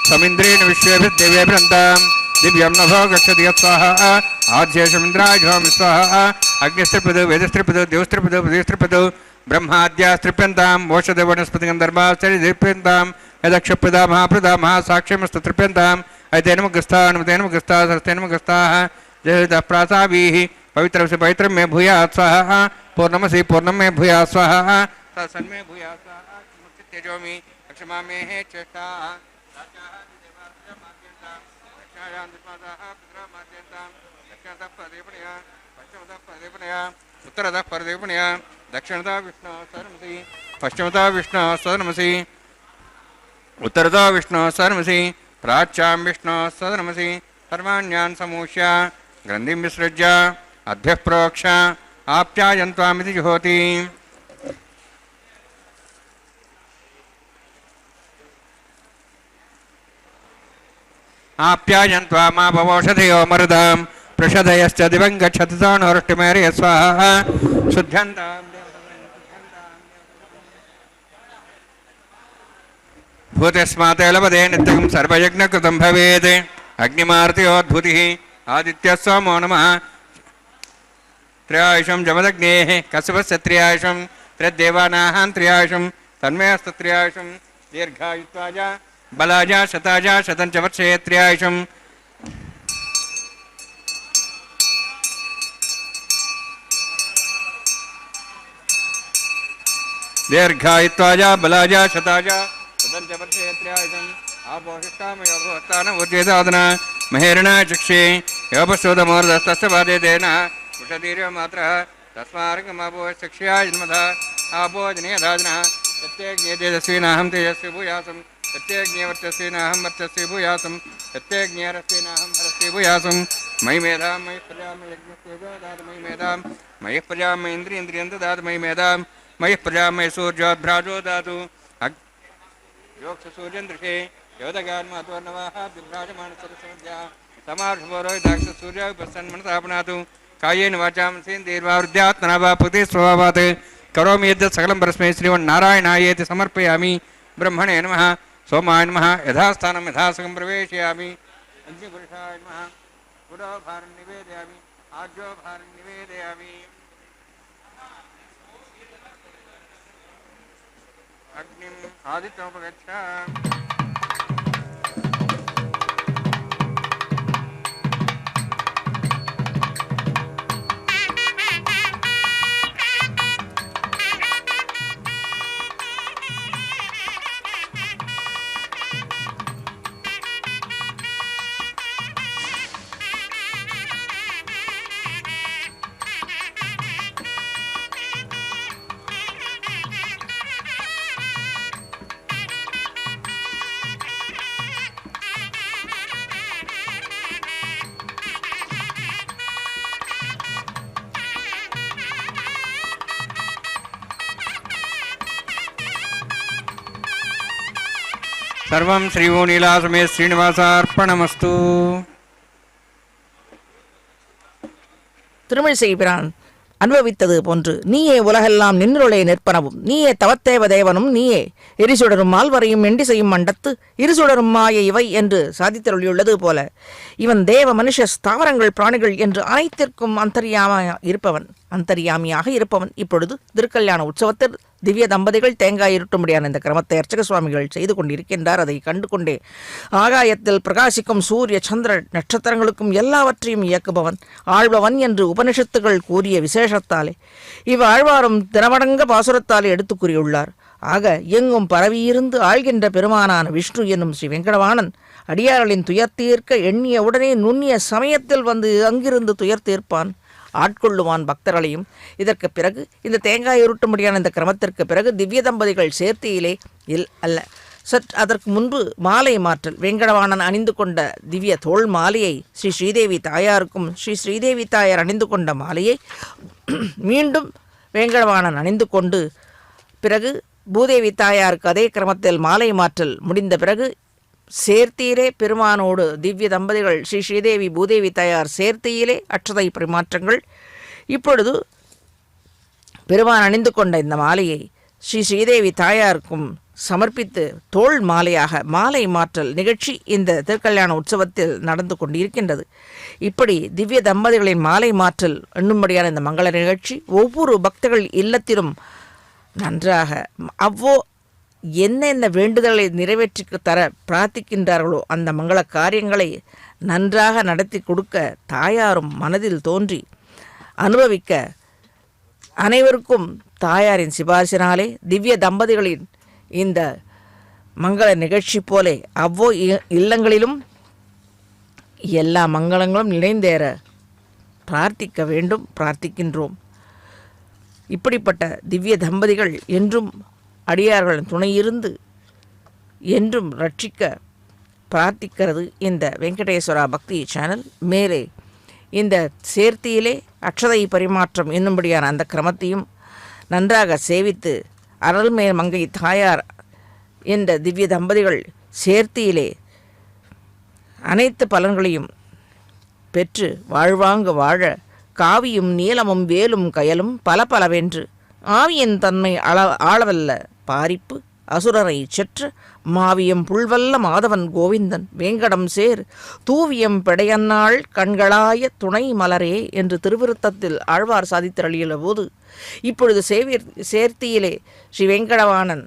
समिन्द्रेण विश्वेभिर्देवेभिरन्तां दिव्यं नभो गच्छति यत्स्वाहा आद्येशमिन्द्राय स्वाहा अग्निस्त्रिपदो वेदस्त्रिपदो देवस्त्रिपदो पृथिवीस्त्रिपदो ब्रह्माद्यास्त्रिप्यन्ताम् ओषधि वनस्पतिगन्धर्वाश्चैर्प्यन्तां यदक्षप्रदा महाप्रदा साक्ष्यमस्तु तृप्यन्ताम् ऐतेन मुखस्था सरस्तेन मुखस्थाः जयतः प्रासावीः पवित्रमसि पवित्रं मे भूयात् स्वाहा पूर्णमसि पूर्णं मे भूयात् स्वाहा सन्मे भूयात् स्वाहा तेजोमि क्षमा मे हे चेष्टाः उत्तरतः परदेवणया दक्षिणतः विष्णुः सदनमसि पश्चिमतः विष्णुः सदनमसि उत्तरतः विष्णुः सदनमसि प्राच्यां विष्णुः सदनमसि सर्वाण्यान् समूष्य ग्रन्थिं विसृज्य अद्भ्यः प्रोक्ष आप्यायन्त्वामिति जुहोति आप्यायन्त्वा मा भवौषधयो मरुदां पृषधयश्च दिवं गच्छति तानोरुष्टिमेर्य स्वाहा शुद्ध्यन्तां भूतस्मात् लभते नित्यं सर्वयज्ञकृतं भवेत् अग्निमारुतयोद्भूतिः आदित्यः सोमो नमः त्र्यायुषं जमदग्नेः कश्यपस्य त्र्यायुषं त्र्यदेवानाः त्र्यायुषं तन्मयस्तु त्र्यायुषं दीर्घायुत्वाय बलाय शताय शतं च वर्षे त्र्यायुषं दीर्घायुत्वाय बलाय शताय शतं च वर्षे त्र्यायुषम् आपोषिष्टामयोगोत्तानमुर्जेदादन महेरणा चक्षे योपशोधमोर्धस्तस्य बाधेतेन वृषदीर्यमात्रः तस्मार्गमापोचक्ष्या जन्मधा आपोजनीयधाजनः प्रत्येज्ञेतेजस्वीनाहं तेजस्वी भूयासं प्रत्येज्ञवर्चस्वीनाहं वर्चस्वी भूयासं प्रत्येज्ञरस्वीनाहं हरस्वी भूयासं मयि मेधां मयि प्रजां मयि यज्ञस्तेजो दातु मयि मेधां मयि प्रजां मयि इन्द्रियं ददातु मयि मेधां मयि प्रजां मयि सूर्योद्भ्राजो दातु योगसूर्यन्दृशे योदगान्मातोर्नवाः बिभ्राजमानसरस्वत्या समार्षपोरोहिताक्षसूर्योपसन्मनतापनातु कायेन वाचां सेन्द्रिर्वा वृद्ध्यात्मना वा पुते स्वभावात् करोमि यद्यत् सकलं परस्मै श्रीमन्नारायणायेति समर्पयामि ब्रह्मणे नमः सोमाय नमः यथास्थानं यथासकं प्रवेशयामि अग्निपुरुषाय नमः पुरो भारं निवेदयामि आज्यो भारं निवेदयामि अग्निम् आदित्यमुपगच्छ सर्वं श्रीवोनीलासमेत श्रीनिवासार्पणमस्तु. திருமிழிசை பிரான் அனுபவித்தது போன்று நீயே உலகெல்லாம் நின்றுளே நிற்பனவும் நீயே தவத்தேவ தேவனும் நீயே எரிசுடரும் மால்வரையும் எண்டிசையும் மண்டத்து இருசுடரும் மாய இவை என்று சாதித்தருளியுள்ளது போல இவன் தேவ மனுஷ ஸ்தாவரங்கள் பிராணிகள் என்று அனைத்திற்கும் அந்தரியாமியாக இருப்பவன். இப்பொழுது திருக்கல்யாண உற்சவத்தில் திவ்ய தம்பதிகள் தேங்காய் இருட்டும்படியான இந்த கிரமத்தை அர்ச்சக சுவாமிகள் செய்து கொண்டிருக்கின்றார். அதை கண்டு கொண்டே ஆகாயத்தில் பிரகாசிக்கும் சூரிய சந்திர நட்சத்திரங்களுக்கும் எல்லாவற்றையும் இயக்குபவன் ஆழ்பவன் என்று உபனிஷத்துகள் கூறிய விசேஷத்தாலே இவ்வாழ்வாரும் தினமடங்க பாசுரத்தாலே எடுத்து கூறியுள்ளார். ஆக எங்கும் பரவியிருந்து ஆழ்கின்ற பெருமானான விஷ்ணு என்னும் ஸ்ரீ வெங்கடவாணன் அடியார்களின் துயர் தீர்க்க எண்ணிய உடனே நுண்ணிய சமயத்தில் வந்து அங்கிருந்து துயர் தீர்ப்பான், ஆட்கொள்ளுவான் பக்தர்களையும். இதற்கு பிறகு இந்த தேங்காய் உருட்டும்படியான இந்த கிரமத்திற்கு பிறகு திவ்ய தம்பதிகள் சேர்த்தியிலே அல்ல, அதற்கு முன்பு மாலை மாற்றல். வெங்கடவாணன் அணிந்து கொண்ட திவ்ய தோள் மாலையை ஸ்ரீ ஸ்ரீதேவி தாயாருக்கும் ஸ்ரீ ஸ்ரீதேவி தாயார் அணிந்து கொண்ட மாலையை மீண்டும் வெங்கடவாணன் அணிந்து கொண்டு பிறகு பூதேவி தாயாருக்கு அதே கிரமத்தில் மாலை மாற்றல் முடிந்த பிறகு சேர்த்தியிலே பெருமானோடு திவ்ய தம்பதிகள் ஸ்ரீ ஸ்ரீதேவி பூதேவி தாயார் சேர்த்தியிலே அட்சதை பரிமாற்றங்கள். இப்பொழுது பெருமான் அணிந்து கொண்ட இந்த மாலையை ஸ்ரீ ஸ்ரீதேவி தாயாருக்கும் சமர்ப்பித்து தோள் மாலையாக மாலை மாற்றல் நிகழ்ச்சி இந்த திருக்கல்யாண உற்சவத்தில் நடந்து கொண்டிருக்கின்றது. இப்படி திவ்ய தம்பதிகளின் மாலை மாற்றல் எண்ணும்படியான இந்த மங்கள நிகழ்ச்சி ஒவ்வொரு பக்தர்கள் இல்லத்திலும் நன்றாக என்னென்ன வேண்டுதலை நிறைவேற்றி தர பிரார்த்திக்கின்றார்களோ அந்த மங்கள காரியங்களை நன்றாக நடத்தி கொடுக்க தாயாரும் மனதில் தோன்றி அனுபவிக்க அனைவருக்கும் தாயாரின் சிபாரிசினாலே திவ்ய தம்பதிகளின் இந்த மங்கள நிகழ்ச்சி போலே இல்லங்களிலும் எல்லா மங்களங்களும் நிறைந்தேற பிரார்த்திக்க வேண்டும், பிரார்த்திக்கின்றோம். இப்படிப்பட்ட திவ்ய தம்பதிகள் என்றும் அடியார்களின் துணையிருந்து என்றும் ரட்சிக்க பிரார்த்திக்கிறது இந்த வெங்கடேஸ்வரா பக்தி சேனல். மேலே இந்த சேர்த்தியிலே அட்சதை பரிமாற்றம் என்னும்படியான அந்த கிரமத்தையும் நன்றாக சேவித்து அருள்மேல் மங்கை தாயார் என்ற திவ்ய தம்பதிகள் சேர்த்தியிலே அனைத்து பலன்களையும் பெற்று வாழ்வாங்கு வாழ காவியும் நீலமும் வேலும் கயலும் பல பலவென்று ஆவியின் தன்மை ஆளவல்ல பாரிப்பு அசுரரை செற்ற மாவியம் புல்வல்ல மாதவன் கோவிந்தன் வேங்கடம் சேர் தூவியம் பெடையன்னாள் கண்களாய துணை மலரே என்று திருவிருத்தத்தில் ஆழ்வார் சாதித்தருளியுள்ள போது இப்பொழுது சேர்த்தியிலே ஸ்ரீ வெங்கடவாணன்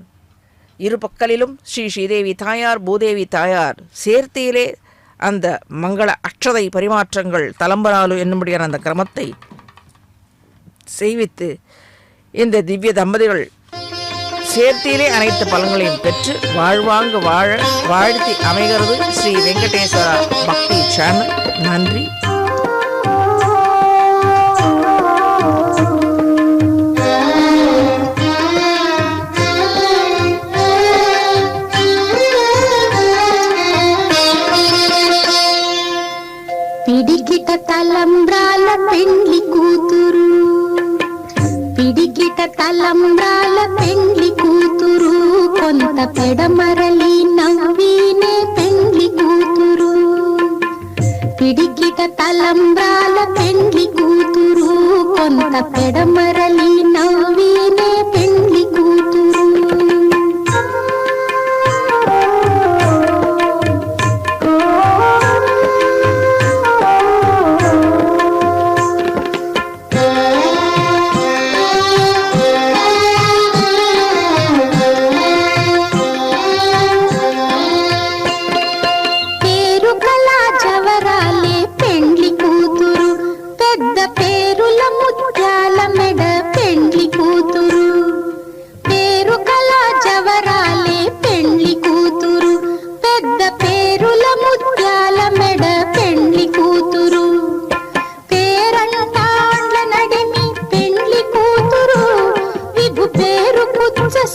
இரு பக்கலிலும் ஸ்ரீ ஸ்ரீதேவி தாயார் பூதேவி தாயார் சேர்த்தியிலே அந்த மங்கள அட்சதை பரிமாற்றங்கள் தலம்பராலு என்னும்படியான அந்த கிரமத்தை செய்வித்து இந்த திவ்ய தம்பதிகள் சேர்த்தியிலே அனைத்து பலன்களையும் பெற்று வாழ்வாங்கு வாழ வாழ்த்தி அமைகிறது ஸ்ரீ வெங்கடேஸ்வரா பக்தி சேனல். நன்றி. పిడికిట తలంబ్రాల పెండ్లి కూతురు, పిడికిట తలంబ్రాల పెండ్లి కూతురు, కొంత పెడమరలి నవ్వినే పెండ్లి కూతురు. పిడికిట తలంబ్రాల పెండ్లి కూతురు, కొంత పెడమరలి నవ్వినే పెండ్లి కూతురు.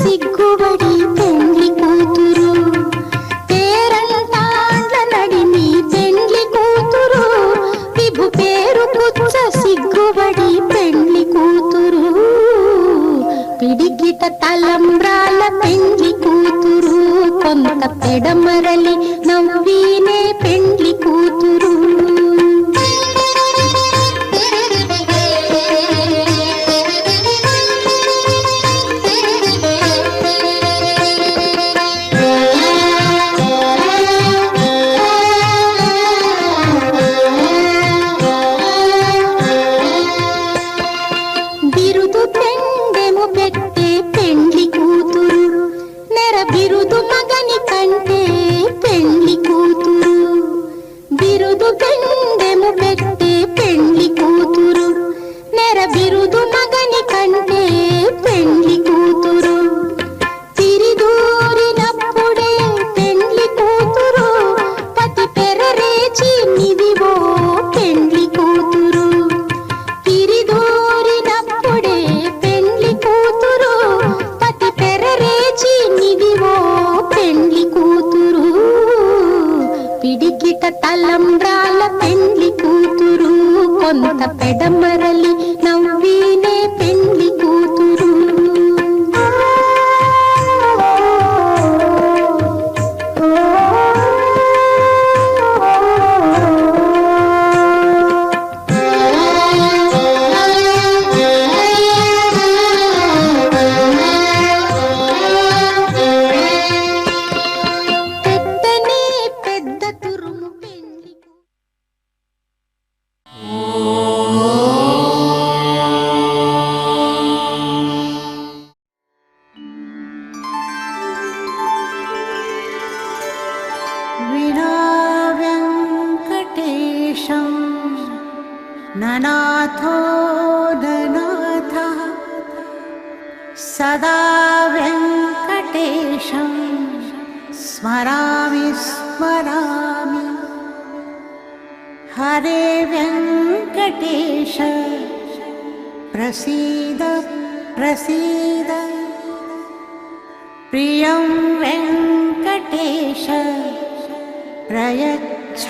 సిగ్గుబడి పెండ్లి కూతురు, పేరంటాండ్ల నడిమి పెండ్లి కూతురు, విభు పేరు పుచ్చ సిగ్గుబడి పెండ్లి కూతురు. పిడికిట తలంబ్రాల పెండ్లి కూతురు, కొంత పెడమరలి నవ్వినే పెండ్లి కూతురు. తలంబ్రాల పెండ్లి కూతురు, కొంత పెడమరలి నవ్వినే పెండ్లి కూతురు. ननाथो ननाथः सदा वेङ्कटेशं स्मरामि स्मरामि हरे वेङ्कटेश प्रसीद प्रसीद प्रियं वेङ्कटेश प्रयच्छ